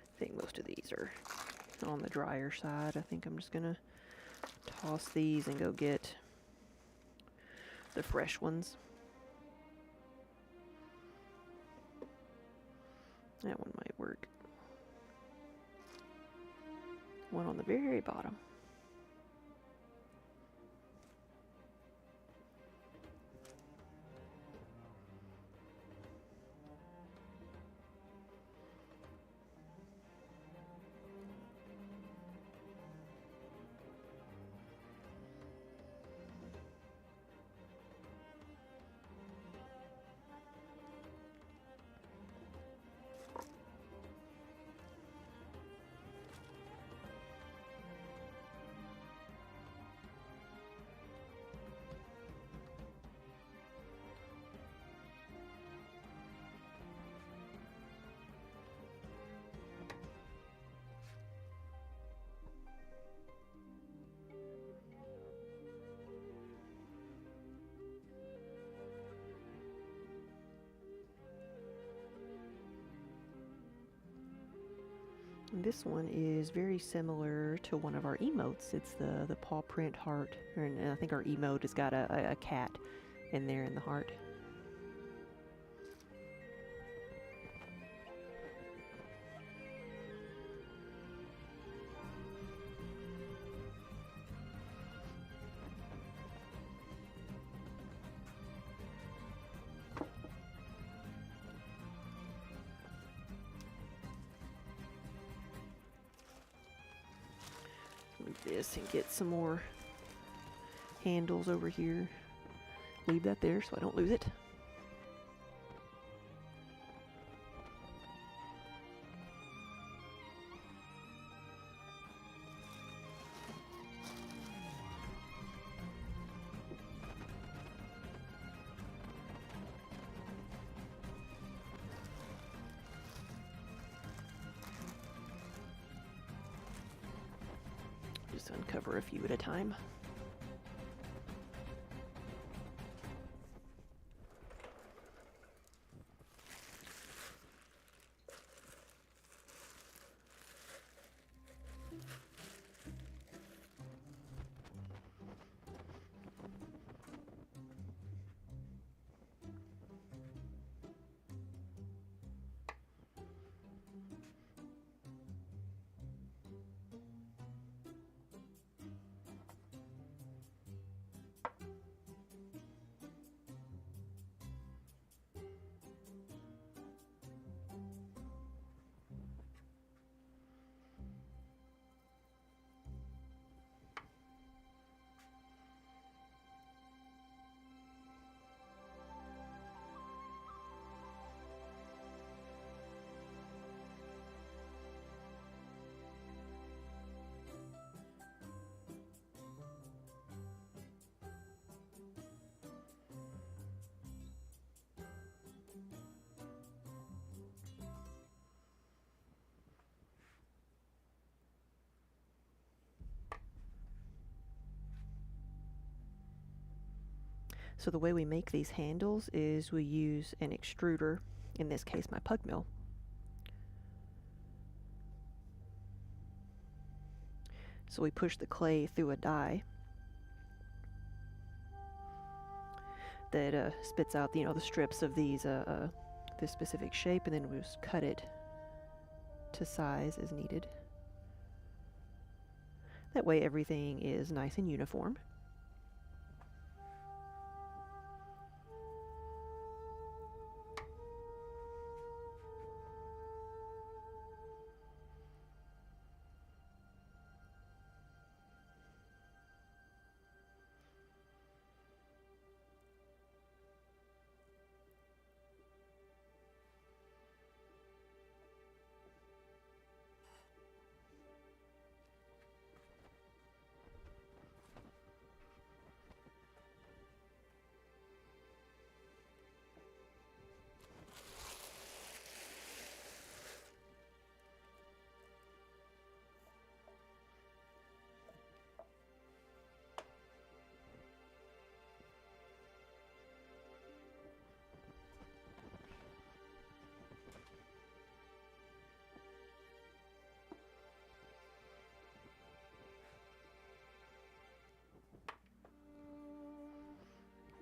I think most of these are on the drier side. I think I'm just gonna toss these and go get the fresh ones. That one might work. One on the very bottom. And this one is very similar to one of our emotes. It's the paw print heart, and I think our emote has got a cat in there in the heart. Move this and get some more handles over here. Leave that there so I don't lose it. Just uncover a few at a time. So the way we make these handles is we use an extruder, in this case my pug mill. So we push the clay through a die that spits out, the strips of these this specific shape, and then we just cut it to size as needed. That way everything is nice and uniform.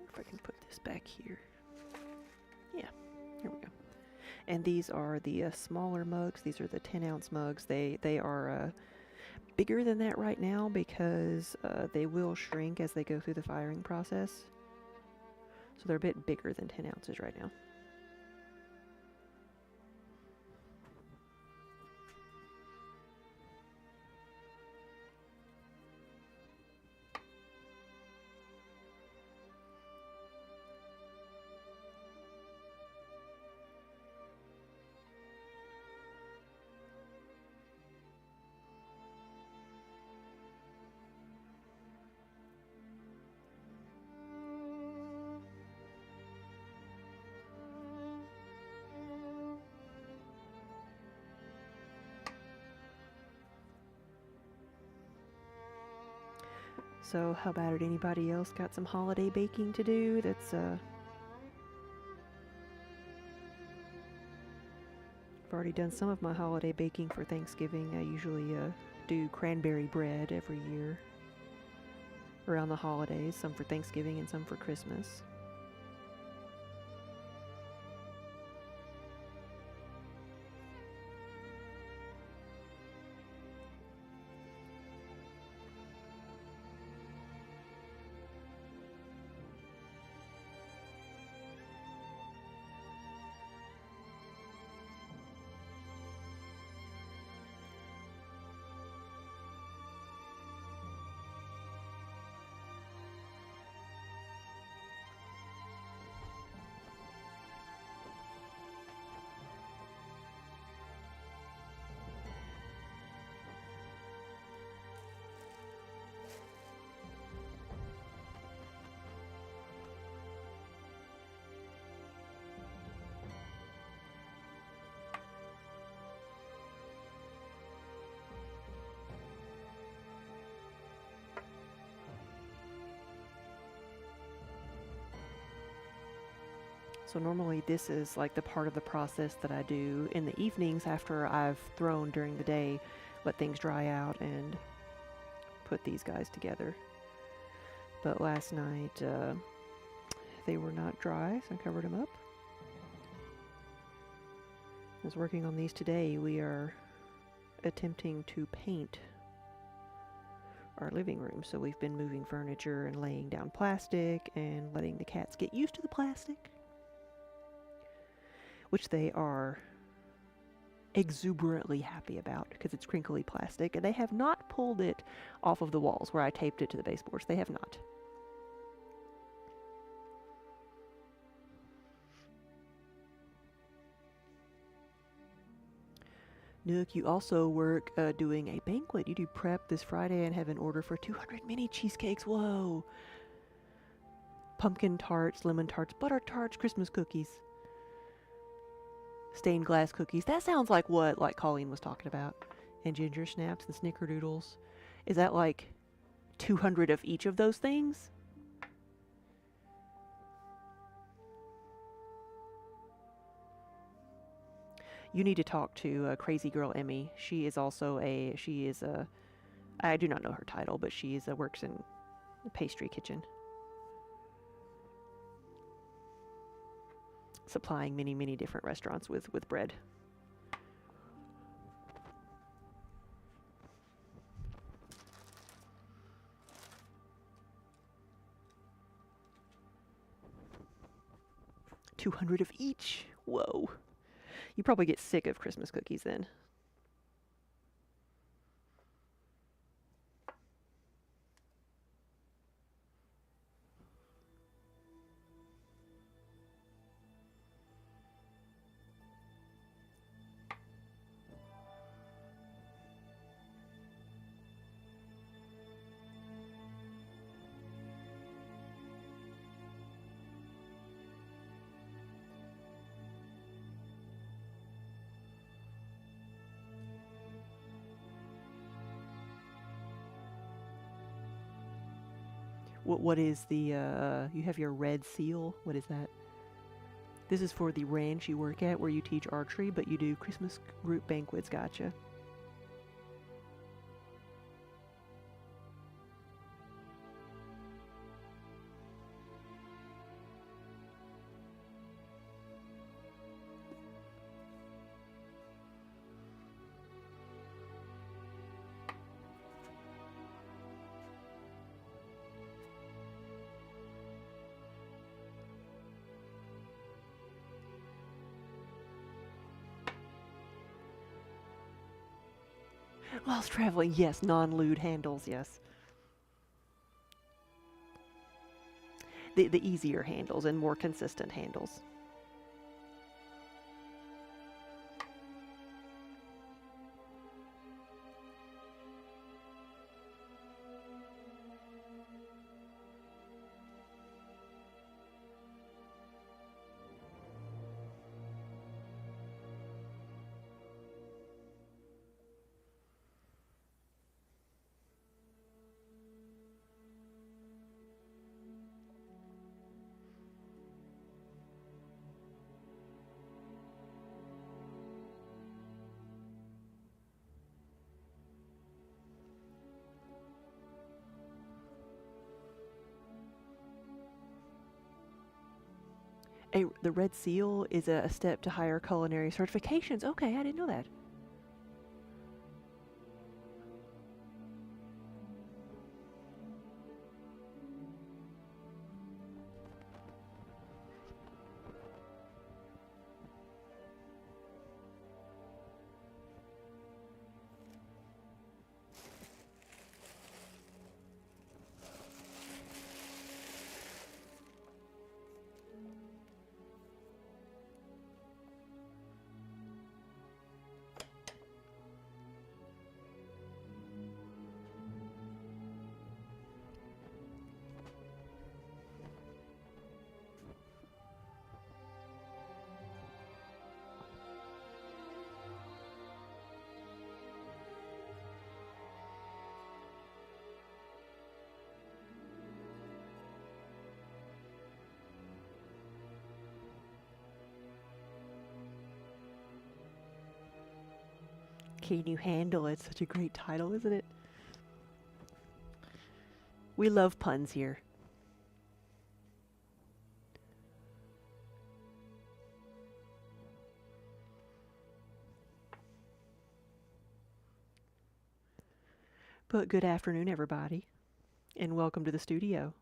If I can put this back here. Yeah, here we go. And these are the smaller mugs. These are the 10-ounce mugs. They are bigger than that right now because they will shrink as they go through the firing process. So they're a bit bigger than 10 ounces right now. So how about it? Anybody else got some holiday baking to do? I've already done some of my holiday baking for Thanksgiving. I usually do cranberry bread every year around the holidays, some for Thanksgiving and some for Christmas. So normally this is like the part of the process that I do in the evenings after I've thrown during the day, let things dry out and put these guys together. But last night they were not dry, so I covered them up. I was working on these today. We are attempting to paint our living room, so we've been moving furniture and laying down plastic and letting the cats get used to the plastic, which they are exuberantly happy about because it's crinkly plastic, and they have not pulled it off of the walls where I taped it to the baseboards. They have not. Nook, you also work doing a banquet. You do prep this Friday and have an order for 200 mini cheesecakes. Whoa! Pumpkin tarts, lemon tarts, butter tarts, Christmas cookies, stained glass cookies. That sounds like what Colleen was talking about. And ginger snaps and snickerdoodles. Is that like 200 of each of those things? You need to talk to Crazy Girl Emmy. She is also I do not know her title, but she works in a pastry kitchen, supplying many, many different restaurants with bread. $200 of each. Whoa. You probably get sick of Christmas cookies then. What is the, you have your red seal. What is that? This is for the ranch you work at where you teach archery, but you do Christmas group banquets. Gotcha. Whilst traveling, yes, non-lewd handles, yes. The easier handles and more consistent handles. The Red Seal is a step to higher culinary certifications. Okay, I didn't know that. Can you handle it? Such a great title, isn't it? We love puns here. But good afternoon, everybody, and welcome to the studio.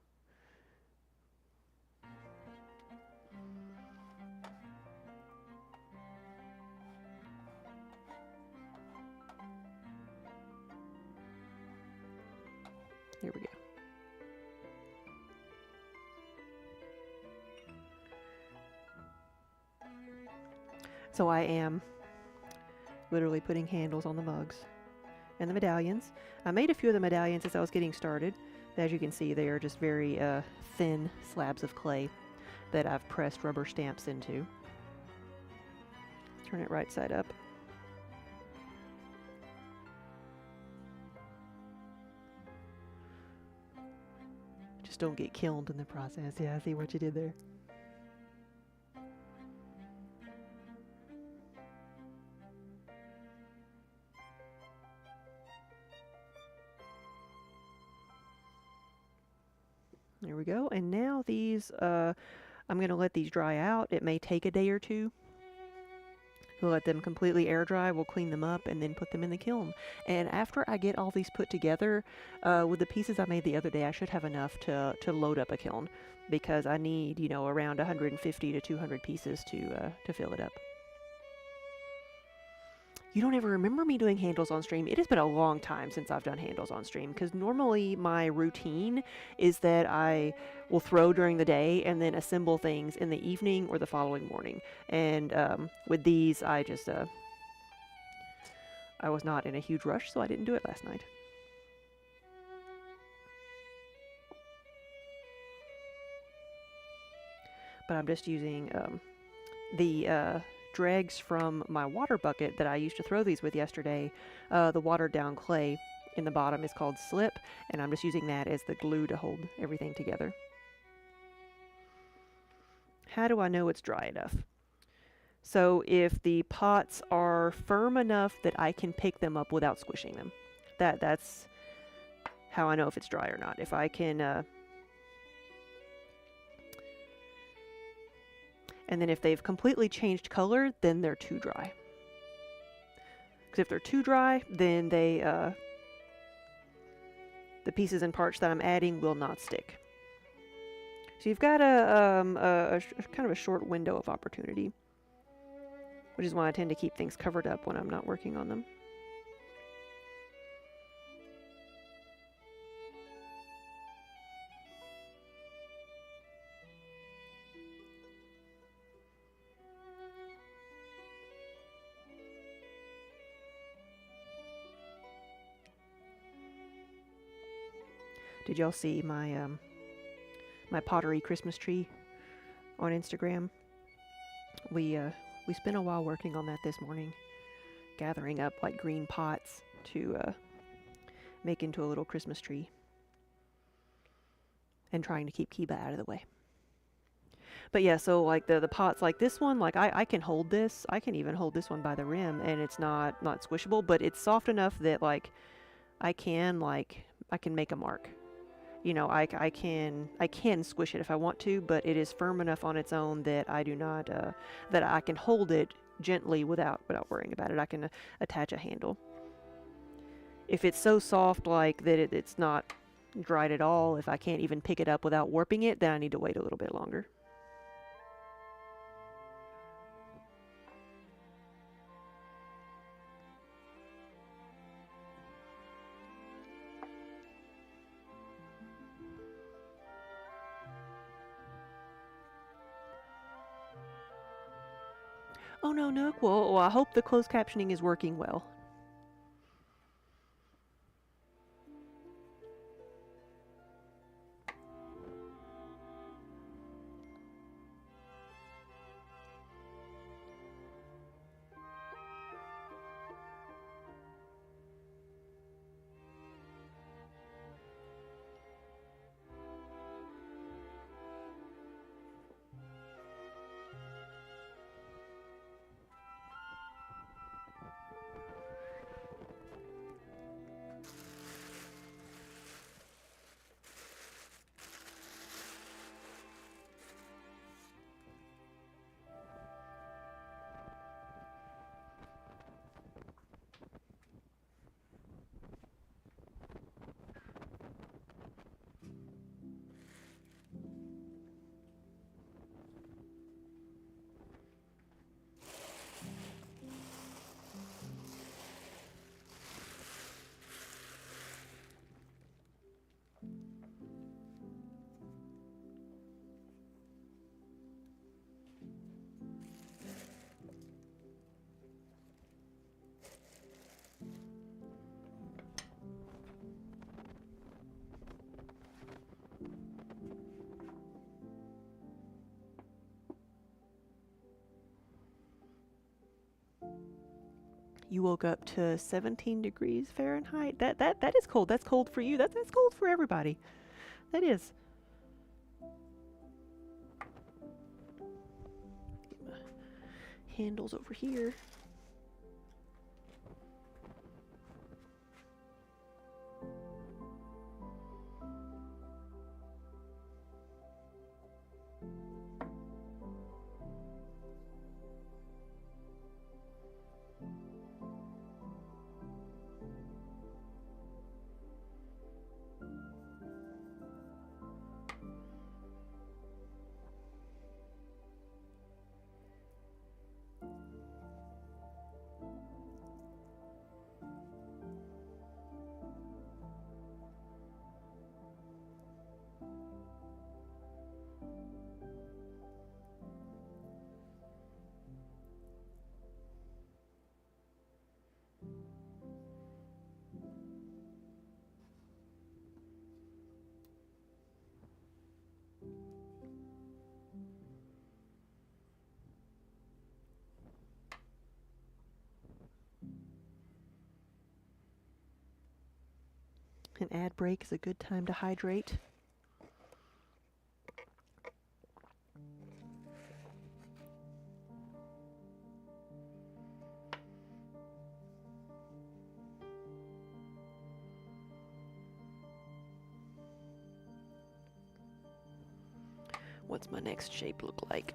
Here we go. So I am literally putting handles on the mugs and the medallions. I made a few of the medallions as I was getting started. As you can see, they are just very thin slabs of clay that I've pressed rubber stamps into. Turn it right side up. Just don't get kilned in the process. Yeah, I see what you did there. There we go. And now these, I'm going to let these dry out. It may take a day or two. We'll let them completely air dry. We'll clean them up and then put them in the kiln. And after I get all these put together, with the pieces I made the other day, I should have enough to load up a kiln, because I need, you know, around 150 to 200 pieces to fill it up. You don't ever remember me doing handles on stream. It has been a long time since I've done handles on stream, because normally my routine is that I will throw during the day and then assemble things in the evening or the following morning. And with these, I was not in a huge rush, so I didn't do it last night. But I'm just using the dregs from my water bucket that I used to throw these with yesterday. The watered down clay in the bottom is called slip, and I'm just using that as the glue to hold everything together. How do I know it's dry enough? So if the pots are firm enough that I can pick them up without squishing them, that's how I know if it's dry or not. If I can and then if they've completely changed color, then they're too dry. Because if they're too dry, then the pieces and parts that I'm adding will not stick. So you've got a kind of a short window of opportunity, which is why I tend to keep things covered up when I'm not working on them. Did y'all see my my pottery Christmas tree on Instagram? We spent a while working on that this morning, gathering up like green pots to make into a little Christmas tree, and trying to keep Kiba out of the way. But yeah, so like the pots like this one, like I can hold this. I can even hold this one by the rim, and it's not squishable, but it's soft enough that like I can make a mark. You know, I can squish it if I want to, but it is firm enough on its own that I do not that I can hold it gently without worrying about it. I can attach a handle. If it's so soft like that it's not dried at all, if I can't even pick it up without warping it, then I need to wait a little bit longer. Oh no, Nook. Well, I hope the closed captioning is working well. You woke up to 17 degrees Fahrenheit. That is cold. That's cold for you. That's cold for everybody. That is. Get my handles over here. An ad break is a good time to hydrate. What's my next shape look like?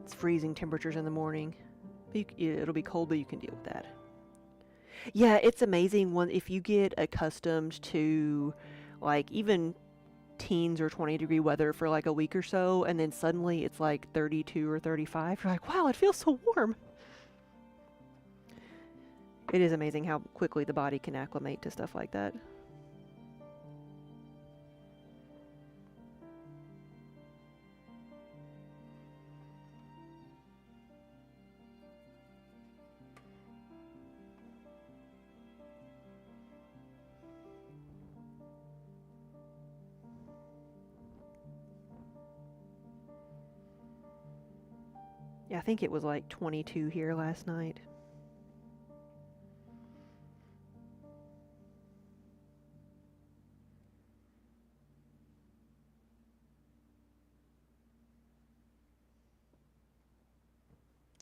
It's freezing temperatures in the morning. It'll be cold, but you can deal with that. Yeah, it's amazing if you get accustomed to like even teens or 20-degree weather for like a week or so, and then suddenly it's like 32 or 35. You're like, wow, it feels so warm. It is amazing how quickly the body can acclimate to stuff like that. Yeah, I think it was like 22 here last night.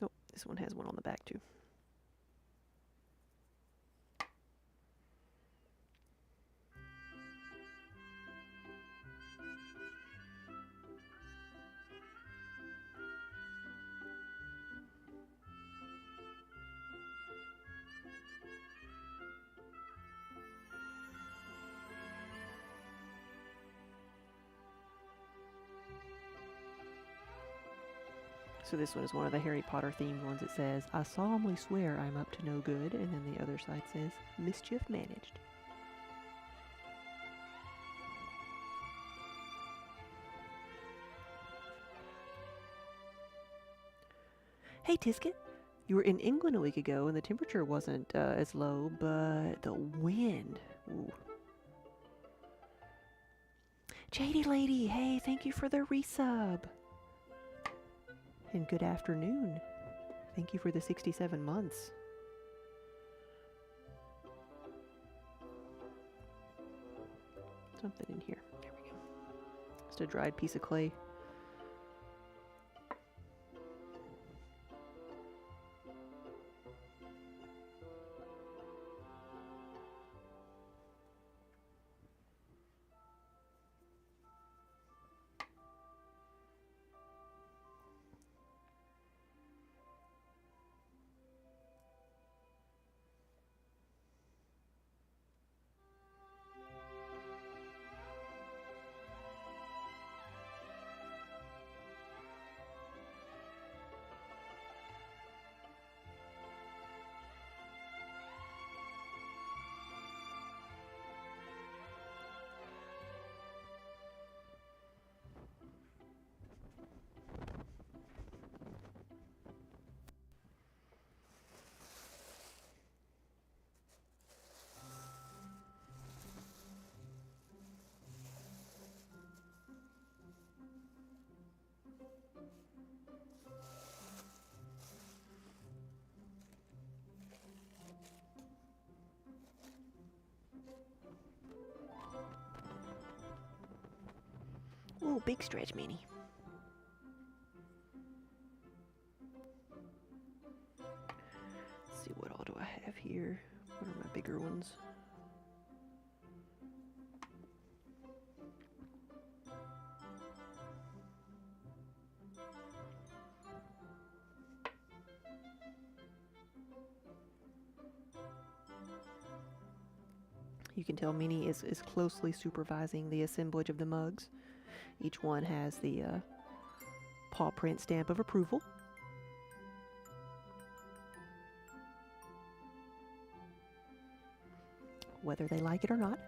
Oh, this one has one on the back too. So this one is one of the Harry Potter themed ones. It says, I solemnly swear I'm up to no good. And then the other side says, mischief managed. Hey, Tisket. You were in England a week ago and the temperature wasn't as low, but the wind. Ooh. JD Lady, hey, thank you for the resub. And good afternoon. Thank you for the 67 months. Something in here. There we go. Just a dried piece of clay. Oh, big stretch mini. Let's see, what all do I have here? What are my bigger ones? You can tell Minnie is closely supervising the assemblage of the mugs. Each one has the paw print stamp of approval. Whether they like it or not.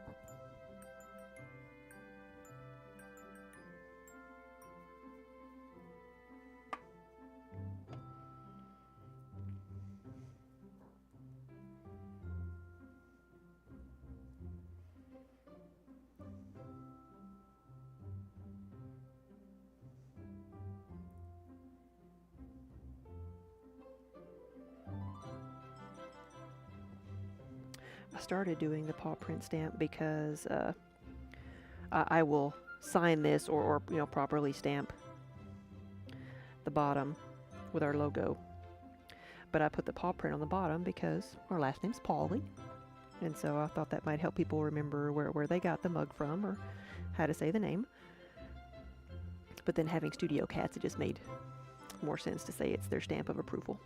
I started doing the paw print stamp because I will sign this or properly stamp the bottom with our logo. But I put the paw print on the bottom because our last name's Pauly. And so I thought that might help people remember where they got the mug from or how to say the name. But then having studio cats, it just made more sense to say it's their stamp of approval.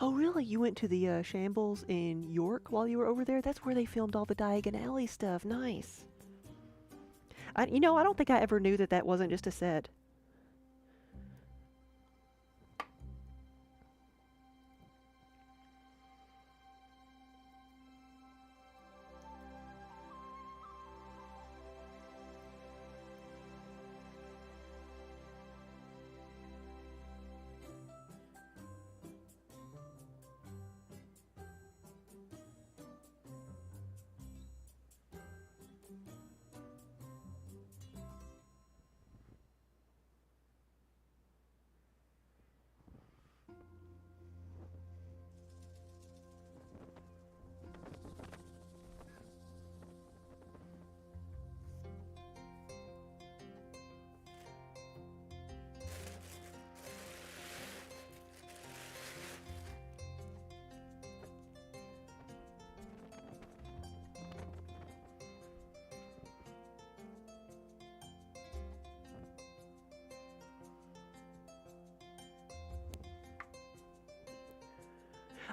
Oh, really? You went to the Shambles in York while you were over there? That's where they filmed all the Diagon Alley stuff. Nice. I don't think I ever knew that wasn't just a set.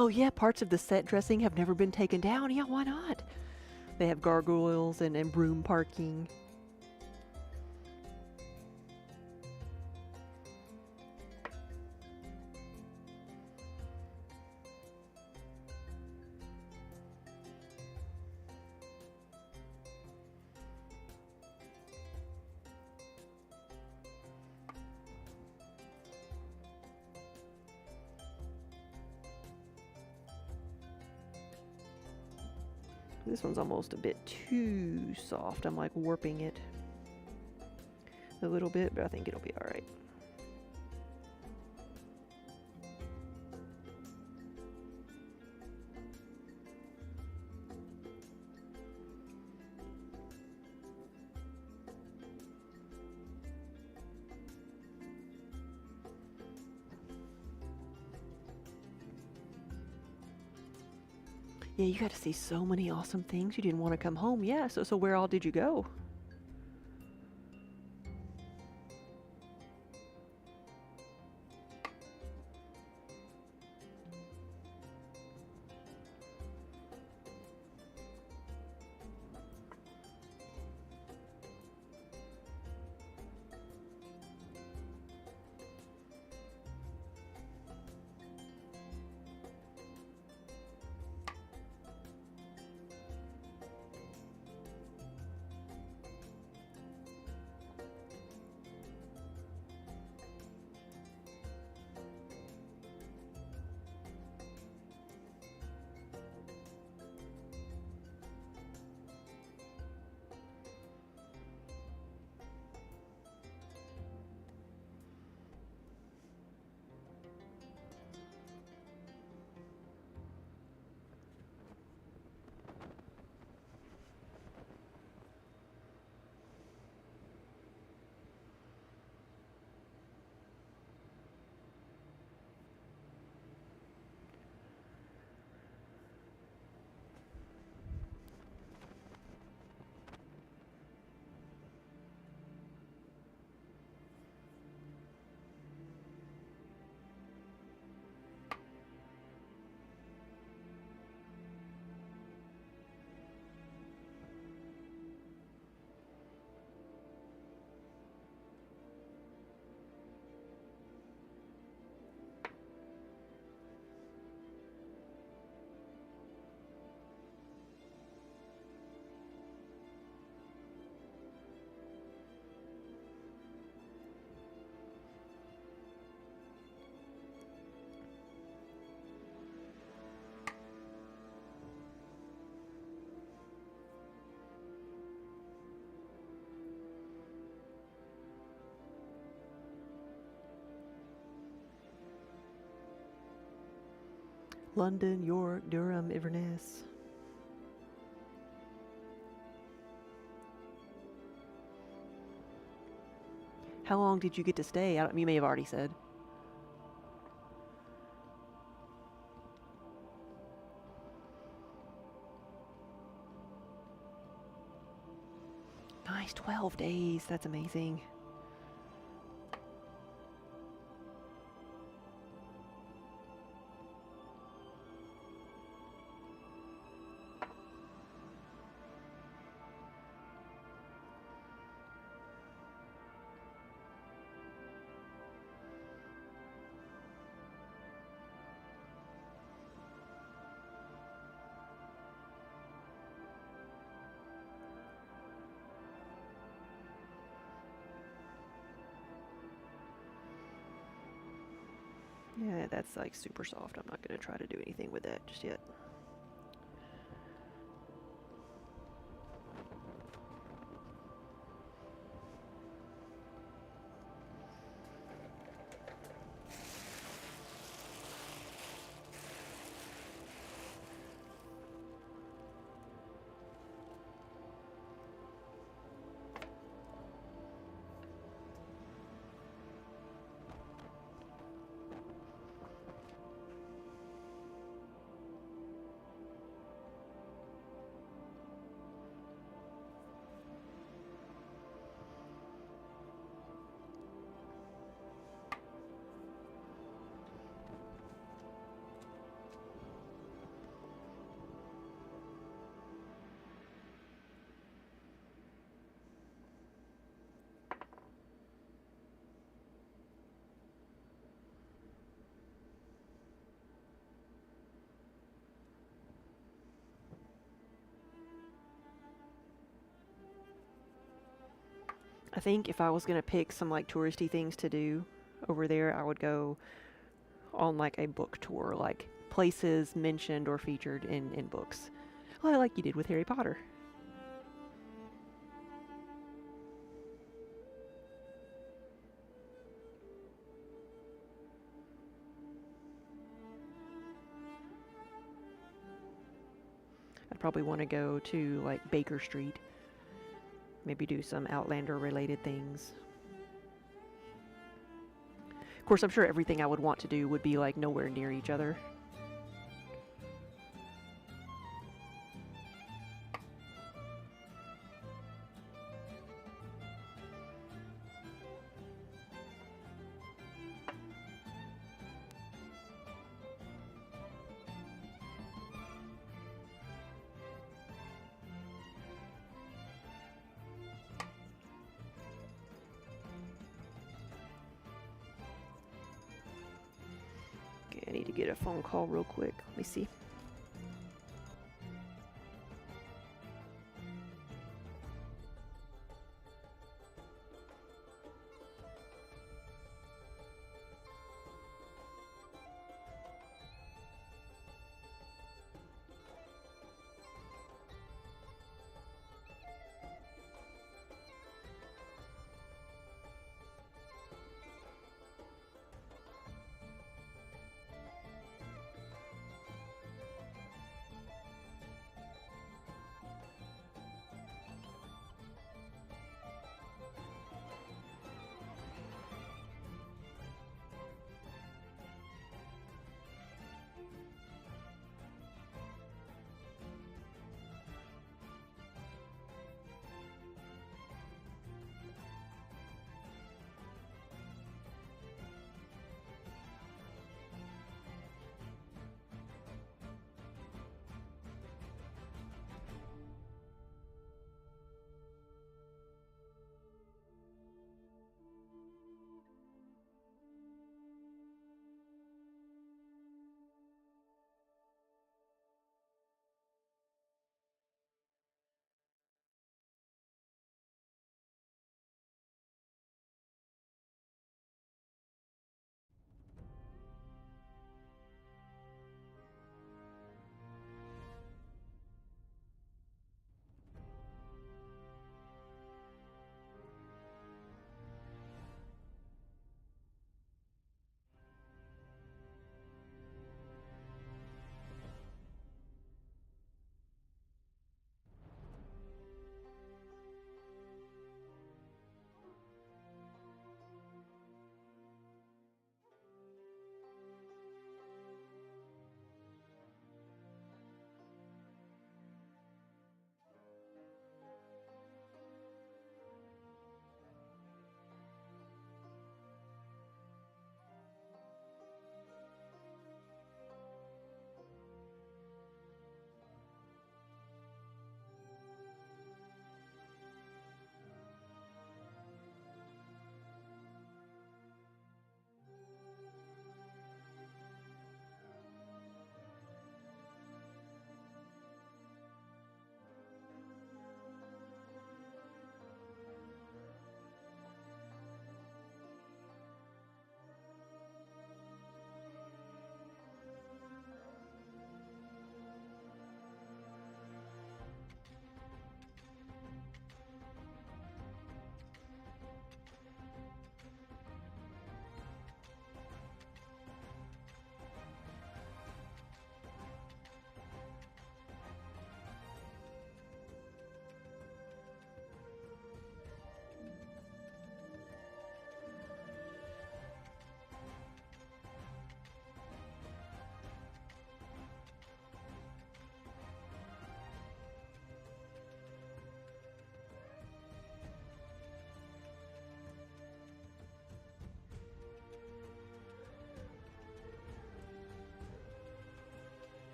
Oh, yeah, parts of the set dressing have never been taken down. Yeah, why not? They have gargoyles and broom parking. This one's almost a bit too soft. I'm like warping it a little bit, but I think it'll be all right. Yeah, you got to see so many awesome things. You didn't want to come home. Yeah, so where all did you go? London, York, Durham, Inverness. How long did you get to stay? You may have already said. Nice, 12 days. That's amazing. Yeah, that's like super soft. I'm not going to try to do anything with that just yet. I think if I was going to pick some like touristy things to do over there, I would go on like a book tour, like places mentioned or featured in books. Well, like you did with Harry Potter. I'd probably want to go to like Baker Street. Maybe do some Outlander related things. Of course, I'm sure everything I would want to do would be like nowhere near each other. Okay, I need to get a phone call real quick. Let me see.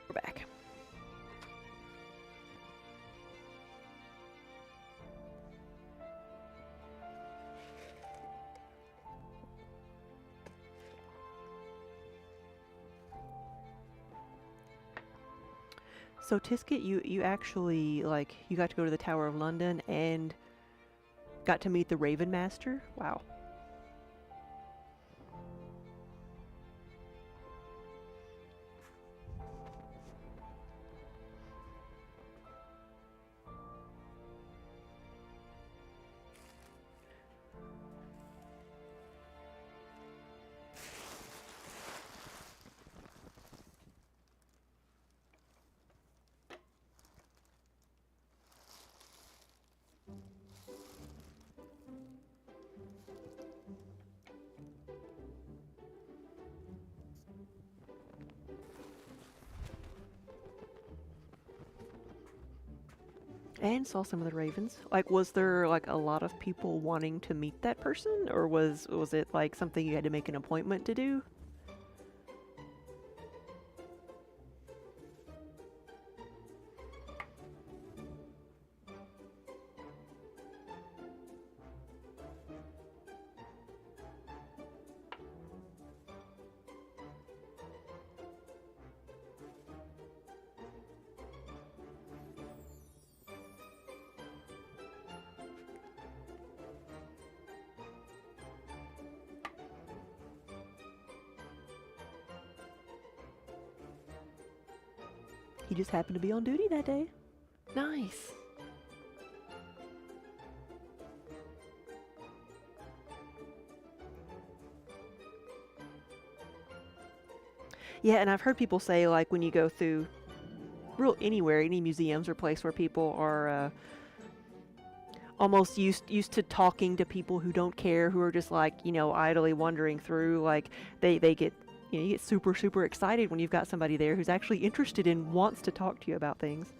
We're back. So Tisket, you actually like you got to go to the Tower of London and got to meet the Raven Master. Wow. And saw some of the ravens. Like, was there like a lot of people wanting to meet that person, or was it like something you had to make an appointment to do? He just happened to be on duty that day. Nice. Yeah, and I've heard people say like when you go through real anywhere, any museums or place where people are almost used to talking to people who don't care, who are just like idly wandering through, like they get you get super excited when you've got somebody there who's actually interested and wants to talk to you about things.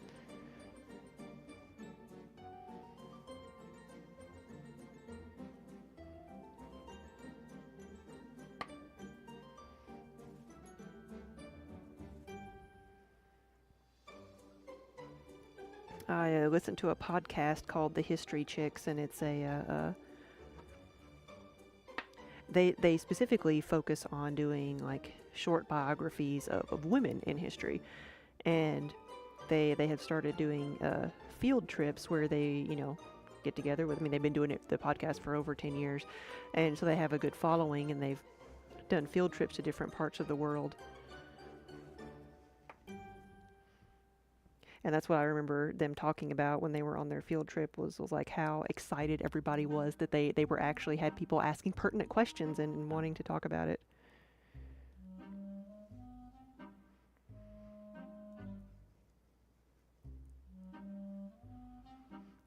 I listened to a podcast called The History Chicks, and it's they specifically focus on doing like short biographies of women in history, and they have started doing field trips where they get together with. I mean, they've been doing the podcast for over 10 years, and so they have a good following, and they've done field trips to different parts of the world. And that's what I remember them talking about when they were on their field trip was like how excited everybody was that they were actually had people asking pertinent questions and wanting to talk about it.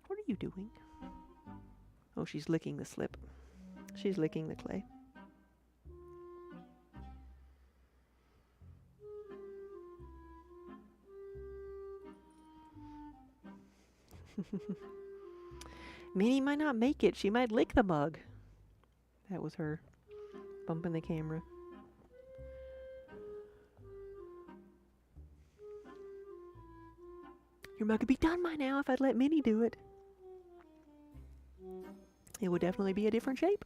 What are you doing? Oh, she's licking the slip. She's licking the clay. Minnie might not make it. She might lick the mug. That was her bumping the camera. Your mug would be done by now if I'd let Minnie do it. It would definitely be a different shape.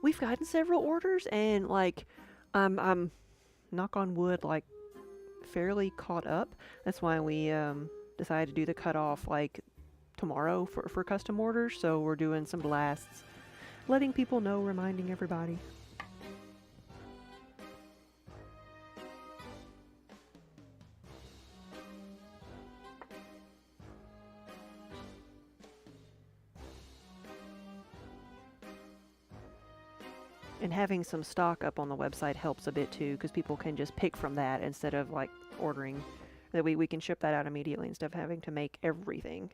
We've gotten several orders, and like, I'm knock on wood, like fairly caught up. That's why we decided to do the cutoff like tomorrow for custom orders. So we're doing some blasts, letting people know, reminding everybody. And having some stock up on the website helps a bit too, because people can just pick from that instead of like ordering. That we can ship that out immediately instead of having to make everything.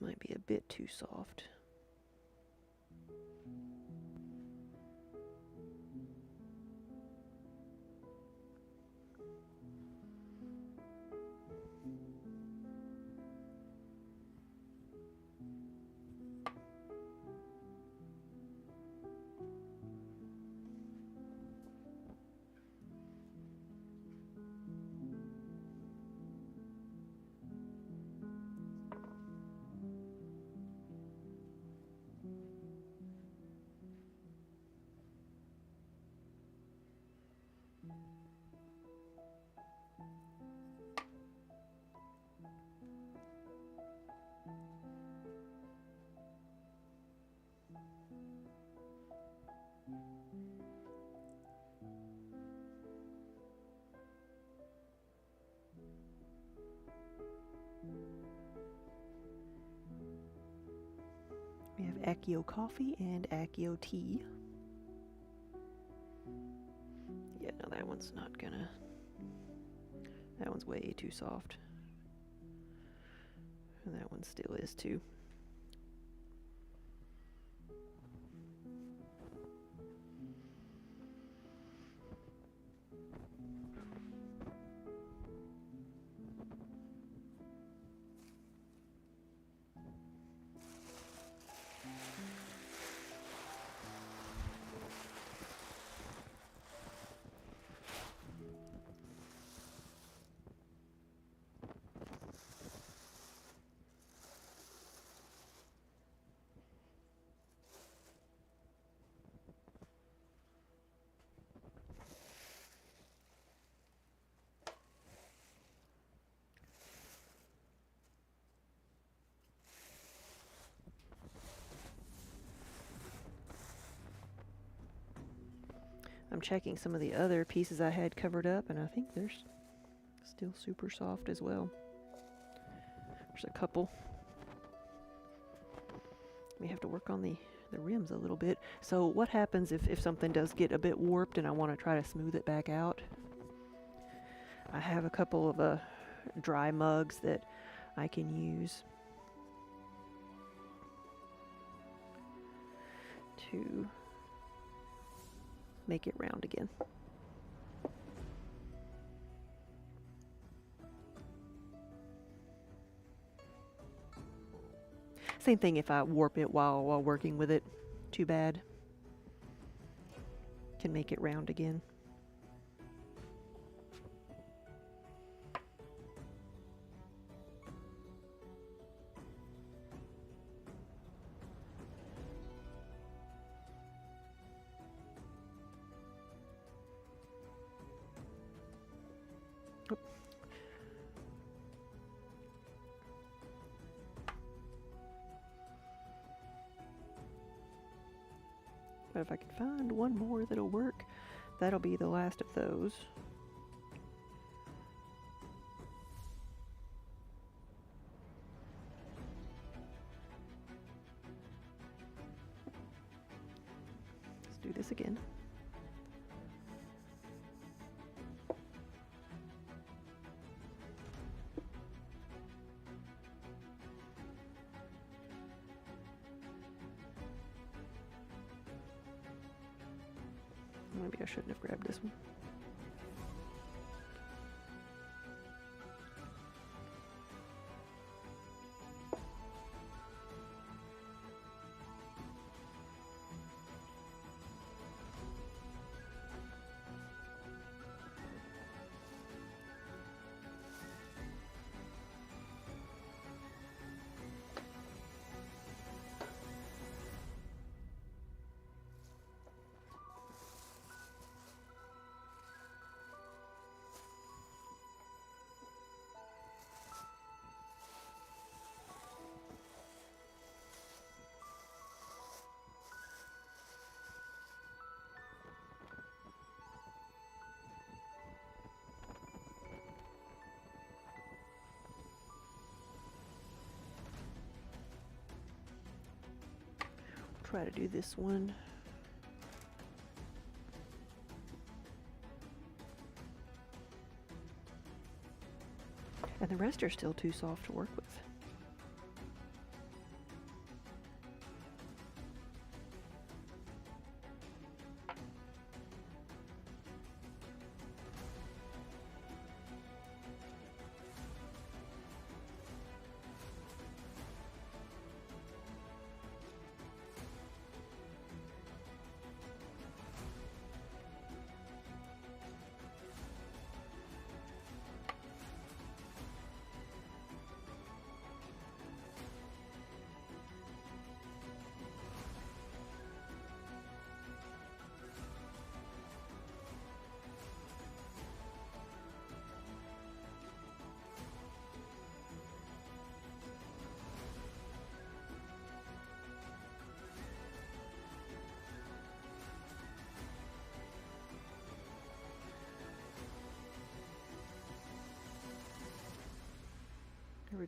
might be a bit too soft. We have Accio coffee and Accio tea. Yeah, no, that one's not gonna... That one's way too soft. And that one still is too. I'm checking some of the other pieces I had covered up, and I think they're still super soft as well. There's a couple. We have to work on the rims a little bit. So what happens if something does get a bit warped and I want to try to smooth it back out? I have a couple of dry mugs that I can use to make it round again. Same thing if I warp it while working with it. Too bad. Can make it round again. But if I can find one more that'll work, that'll be the last of those. Let's do this again. Maybe I shouldn't have grabbed this one. Try to do this one. And the rest are still too soft to work with.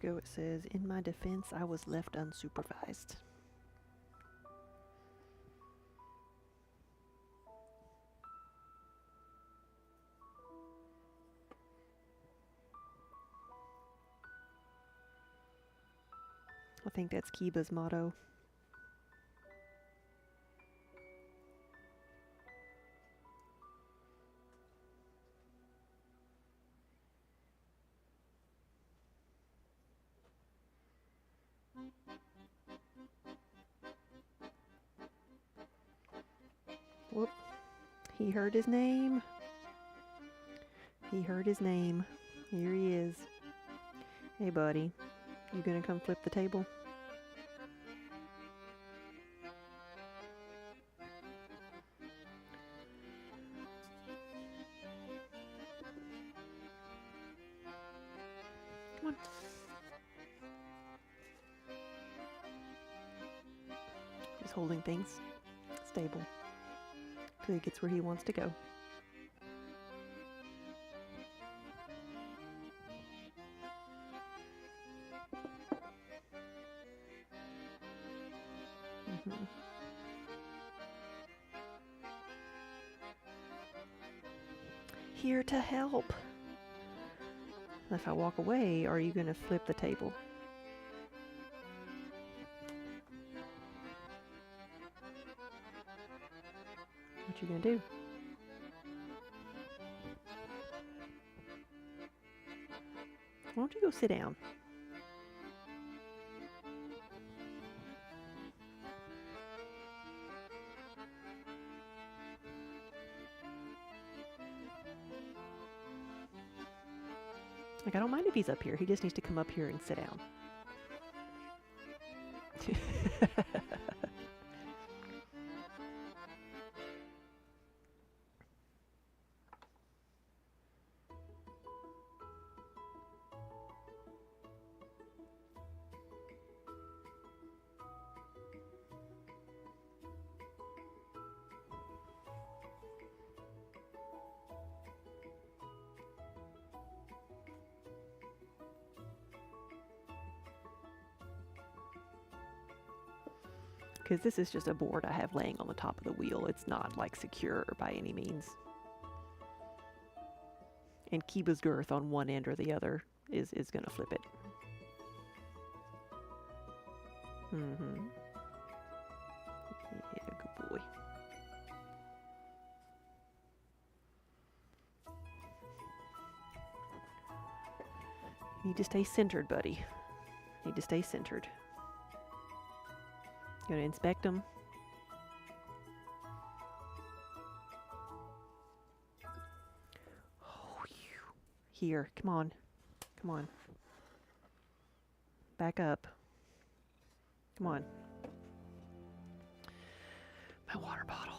we go. It says, in my defense, I was left unsupervised. I think that's Kiba's motto. Whoop. He heard his name. He heard his name. Here he is. Hey, buddy. You gonna come flip the table? Come on. Just holding things stable till he gets where he wants to go. Here to help. If I walk away, are you gonna flip the table? What you gonna do? Why don't you go sit down? Like, I don't mind if he's up here. He just needs to come up here and sit down. Because this is just a board I have laying on the top of the wheel. It's not like secure by any means. And Kiba's girth on one end or the other is going to flip it. Mm-hmm. Yeah, good boy. You need to stay centered, buddy. You need to stay centered. Gonna inspect them. Oh, here, come on. Come on. Back up. Come on. My water bottle.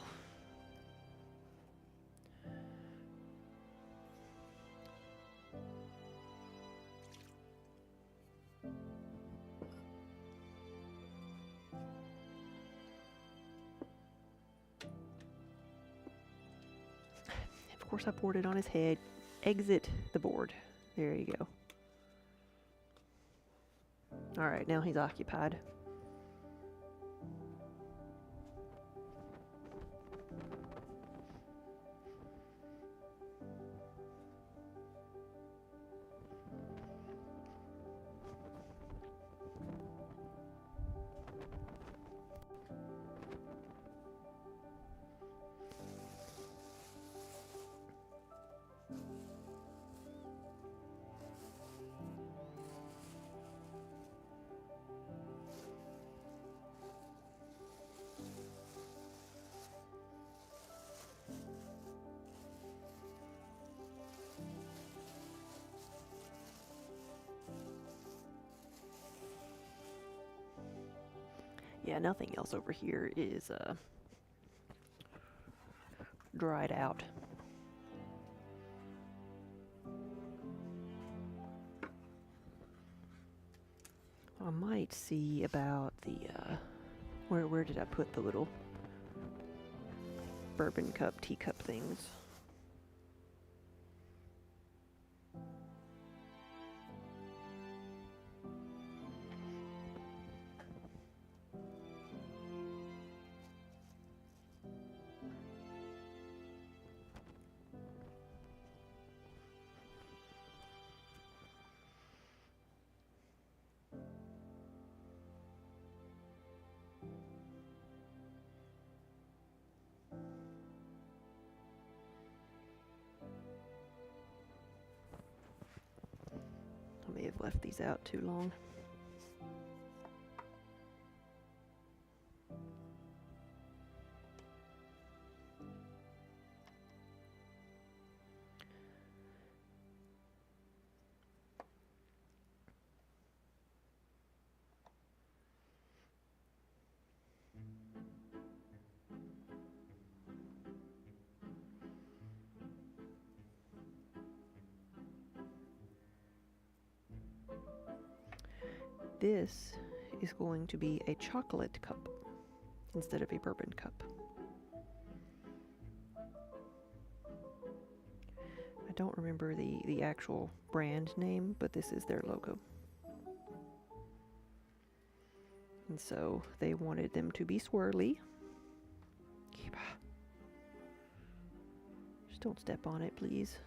Of course, I poured it on his head. Exit the board. There you go. All right, now he's occupied. Yeah, nothing else over here is dried out. I might see about the where did I put the little bourbon cup, teacup things? I've left these out too long. This is going to be a chocolate cup instead of a bourbon cup. I don't remember the actual brand name, but this is their logo. And so they wanted them to be swirly. Kiba. Just don't step on it, please.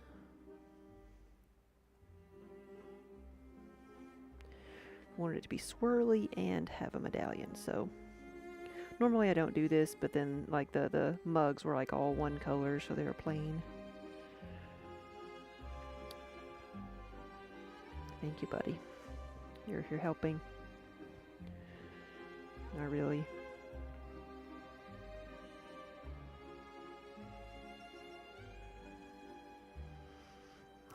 Wanted it to be swirly and have a medallion. So normally I don't do this, but then like the mugs were like all one color, so they were plain. Thank you, buddy. You're helping. Not really.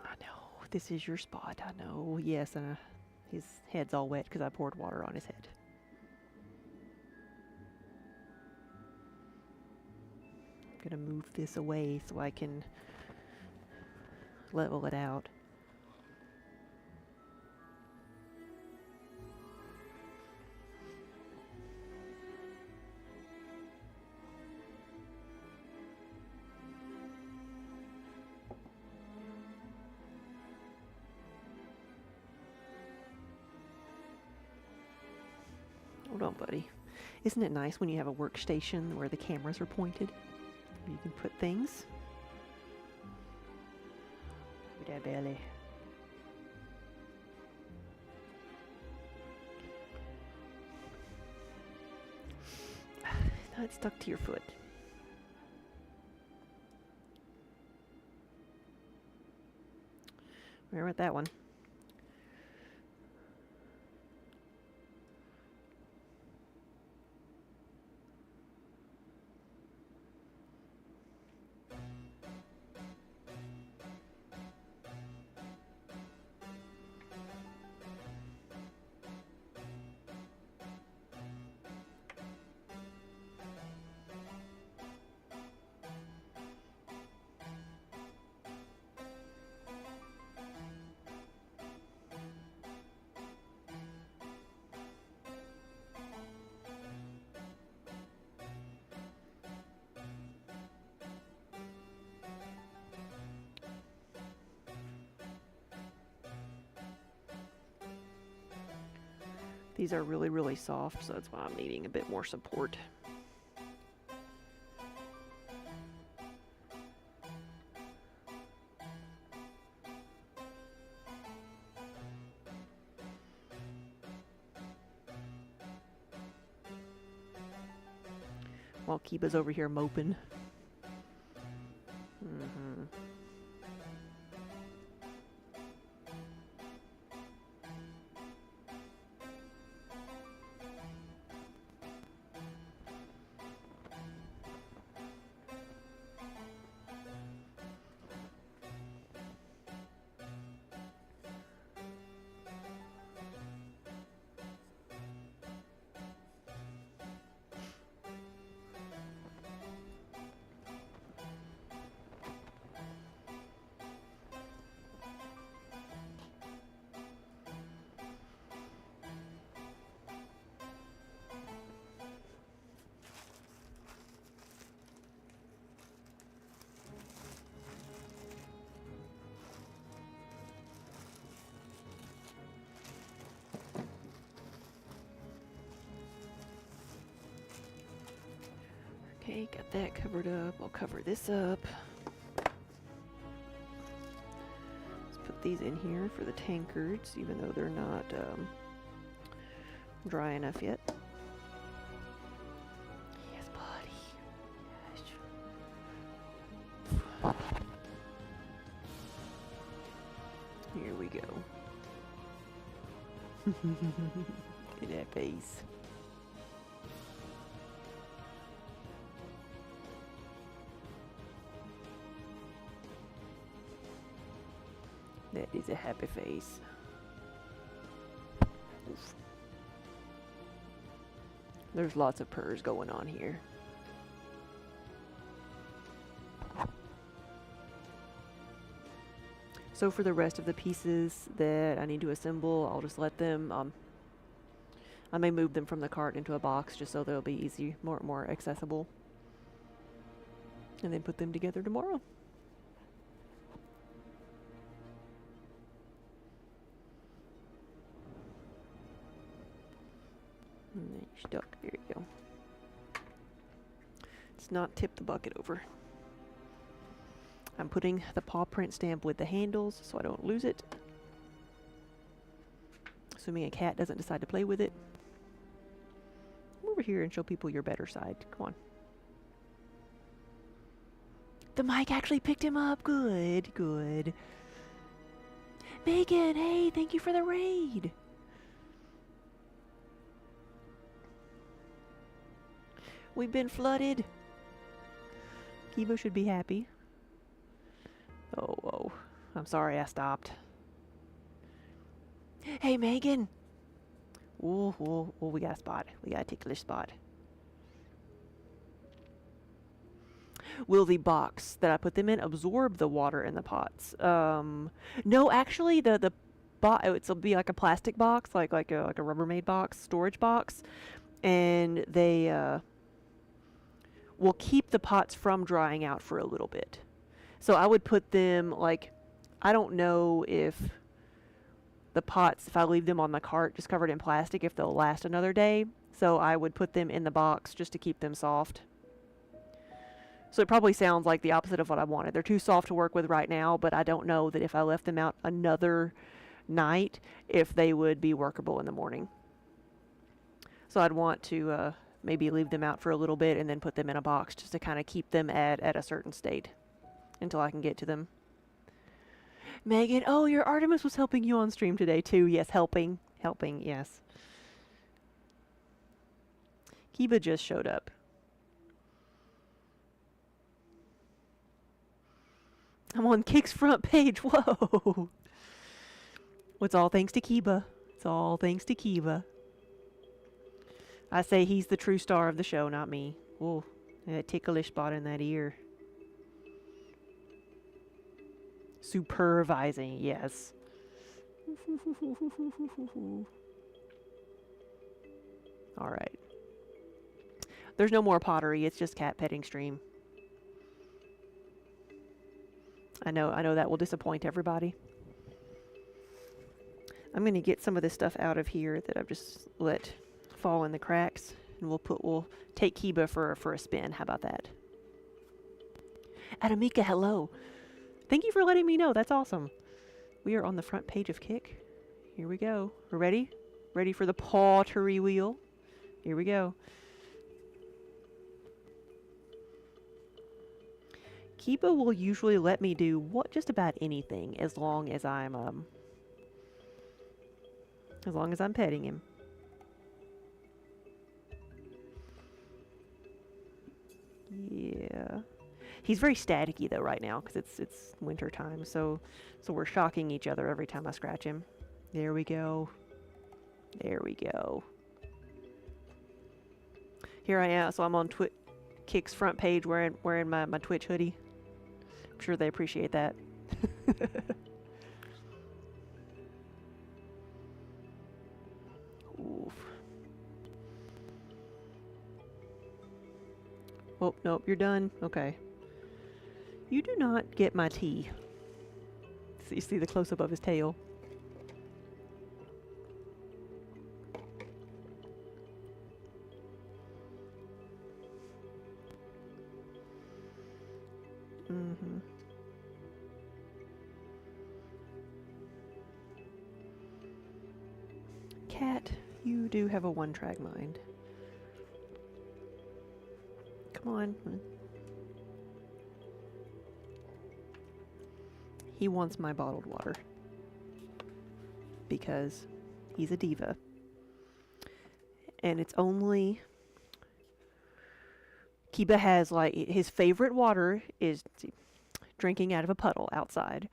I know. This is your spot. I know. Yes, and his head's all wet because I poured water on his head. I'm gonna move this away so I can level it out. Hold on, buddy. Isn't it nice when you have a workstation where the cameras are pointed? You can put things. Look at that belly. Now it's stuck to your foot. Where went that one? These are really, really soft, so that's why I'm needing a bit more support. While Kiba's over here moping. Okay, got that covered up. I'll cover this up. Let's put these in here for the tankards, even though they're not dry enough yet. Yes, buddy. Yes. Here we go. In that face. That is a happy face. Oof. There's lots of purrs going on here. So for the rest of the pieces that I need to assemble, I'll just let them, I may move them from the cart into a box just so they'll be easy, more accessible. And then put them together tomorrow. And then you're stuck. There you go. Let's not tip the bucket over. I'm putting the paw print stamp with the handles so I don't lose it. Assuming a cat doesn't decide to play with it. Come over here and show people your better side. Come on. The mic actually picked him up. Good, good. Megan, hey, thank you for the raid. We've been flooded. Kiba should be happy. Oh, I'm sorry I stopped. Hey, Megan. Ooh, we got a spot. We got a ticklish spot. Will the box that I put them in absorb the water in the pots? No, actually, it'll be like a plastic box, like a Rubbermaid box, storage box, and they will keep the pots from drying out for a little bit. So I would put them, like, I don't know if the pots, if I leave them on the cart just covered in plastic, if they'll last another day. So I would put them in the box just to keep them soft. So it probably sounds like the opposite of what I wanted. They're too soft to work with right now, but I don't know that if I left them out another night, if they would be workable in the morning. So I'd want to maybe leave them out for a little bit and then put them in a box just to kind of keep them at a certain state until I can get to them. Megan, oh, your Artemis was helping you on stream today too. Yes, helping, yes. Kiba just showed up. I'm on Kick's front page. Whoa. It's all thanks to Kiba. It's all thanks to Kiba. I say he's the true star of the show, not me. Whoa, that ticklish spot in that ear. Supervising, yes. All right. There's no more pottery. It's just cat petting stream. I know that will disappoint everybody. I'm going to get some of this stuff out of here that I've just let fall in the cracks, and we'll take Kiba for a spin. How about that? Adamika, hello. Thank you for letting me know. That's awesome. We are on the front page of Kick. Here we go. We're ready? Ready for the pottery wheel? Here we go. Kiba will usually let me do just about anything as long as I'm petting him. Yeah. He's very staticky though right now because it's winter time, so we're shocking each other every time I scratch him. There we go. There we go. Here I am. So I'm on Kick's front page wearing my Twitch hoodie. I'm sure they appreciate that. Oof. Oh, nope, you're done. Okay. You do not get my tea. So you see the close-up of his tail. Mm-hmm. Cat, you do have a one-track mind. Come on. He wants my bottled water. Because He's a diva. And it's only... Kiba has, like, his favorite water is drinking out of a puddle outside.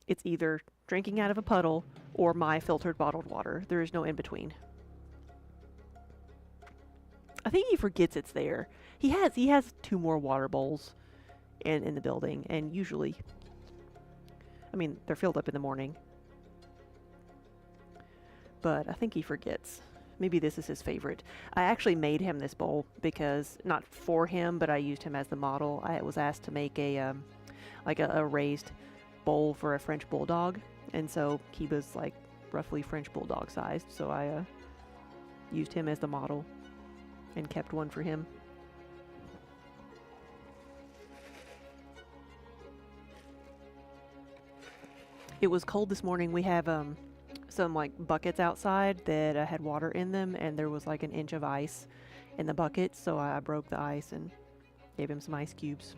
It's either drinking out of a puddle or my filtered bottled water. There is no in between. I think he forgets it's there. He has 2 more water bowls in the building, and usually, I mean, they're filled up in the morning. But I think he forgets. Maybe this is his favorite. I actually made him this bowl because, not for him, but I used him as the model. I was asked to make a raised bowl for a French bulldog, and so Kiba's like roughly French bulldog sized, so I used him as the model and kept one for him. It was cold this morning. We have some like buckets outside that had water in them, and there was like an inch of ice in the bucket, so I broke the ice and gave him some ice cubes,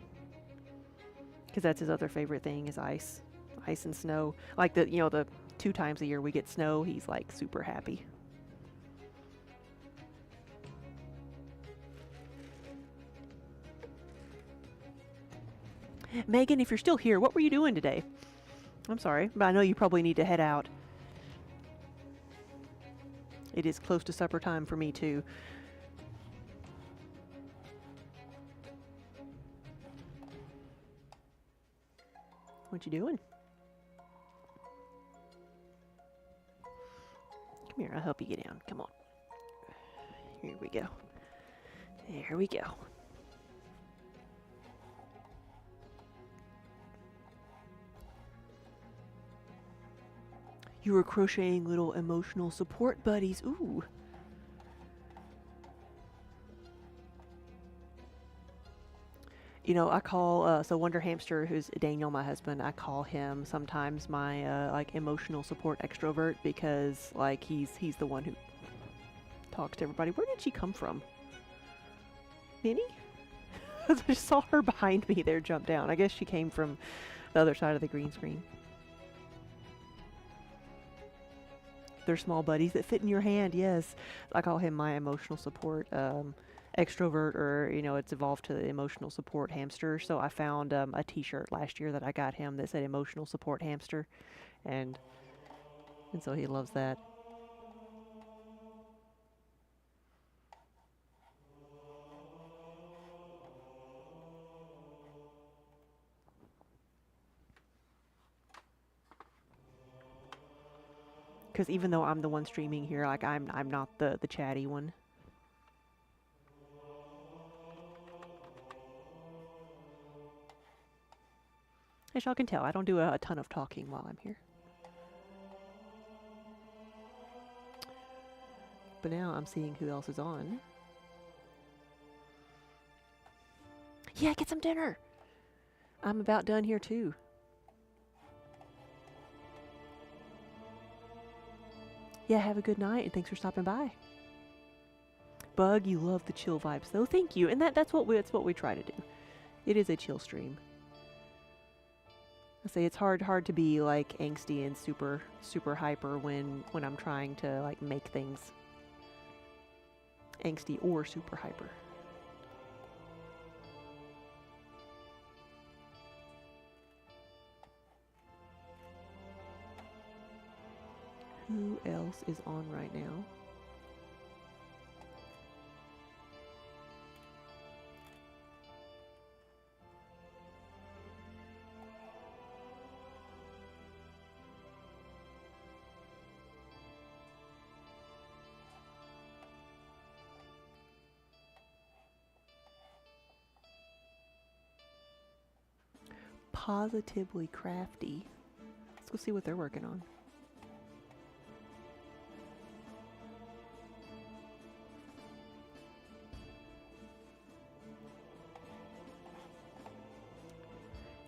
because that's his other favorite thing is ice and snow. Like the 2 times a year we get snow, he's like super happy. Megan, if you're still here, what were you doing today? I'm sorry, but I know you probably need to head out. It is close to supper time for me too. What you doing? Come here, I'll help you get down. Come on. Here we go. There we go. You were crocheting little emotional support buddies. Ooh. You know, I call, so Wonder Hamster, who's Daniel, my husband, I call him sometimes my, like, emotional support extrovert, because, like, he's the one who talks to everybody. Where did she come from? Minnie? I just saw her behind me there jump down. I guess she came from the other side of the green screen. They're small buddies that fit in your hand, yes. I call him my emotional support extrovert, or, you know, it's evolved to the emotional support hamster. So I found a t-shirt last year that I got him that said emotional support hamster, and so he loves that. Because even though I'm the one streaming here, like, I'm not the chatty one. As y'all can tell, I don't do a ton of talking while I'm here. But now I'm seeing who else is on. Yeah, get some dinner! I'm about done here too. Yeah, have a good night, and thanks for stopping by. Bug, you love the chill vibes, though. Thank you, and that's what we try to do. It is a chill stream. I say it's hard to be like angsty and super hyper when I'm trying to like make things angsty or super hyper. Who else is on right now? Positively Crafty. Let's go see what they're working on.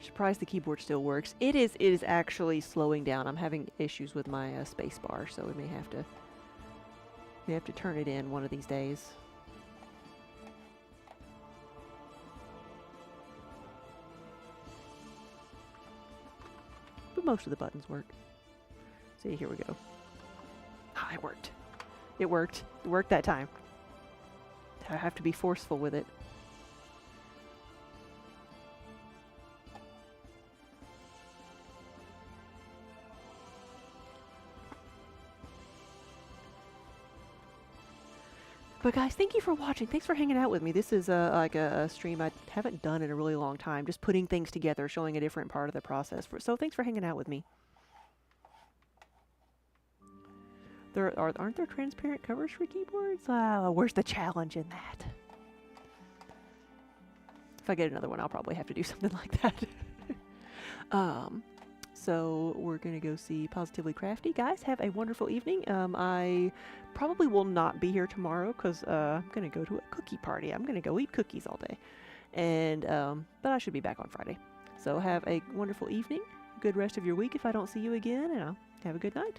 Surprised the keyboard still works. It is actually slowing down. I'm having issues with my space bar, so we may have to turn it in one of these days. But most of the buttons work. See, here we go. Ah, it worked. It worked. It worked that time. I have to be forceful with it. But guys, thank you for watching. Thanks for hanging out with me. This is like a stream I haven't done in a really long time. Just putting things together, showing a different part of the process. So thanks for hanging out with me. Aren't there transparent covers for keyboards? Where's the challenge in that? If I get another one, I'll probably have to do something like that. So we're going to go see Positively Crafty. Guys, have a wonderful evening. I probably will not be here tomorrow because I'm going to go to a cookie party. I'm going to go eat cookies all day. And but I should be back on Friday. So have a wonderful evening. Good rest of your week if I don't see you again. And I'll have a good night.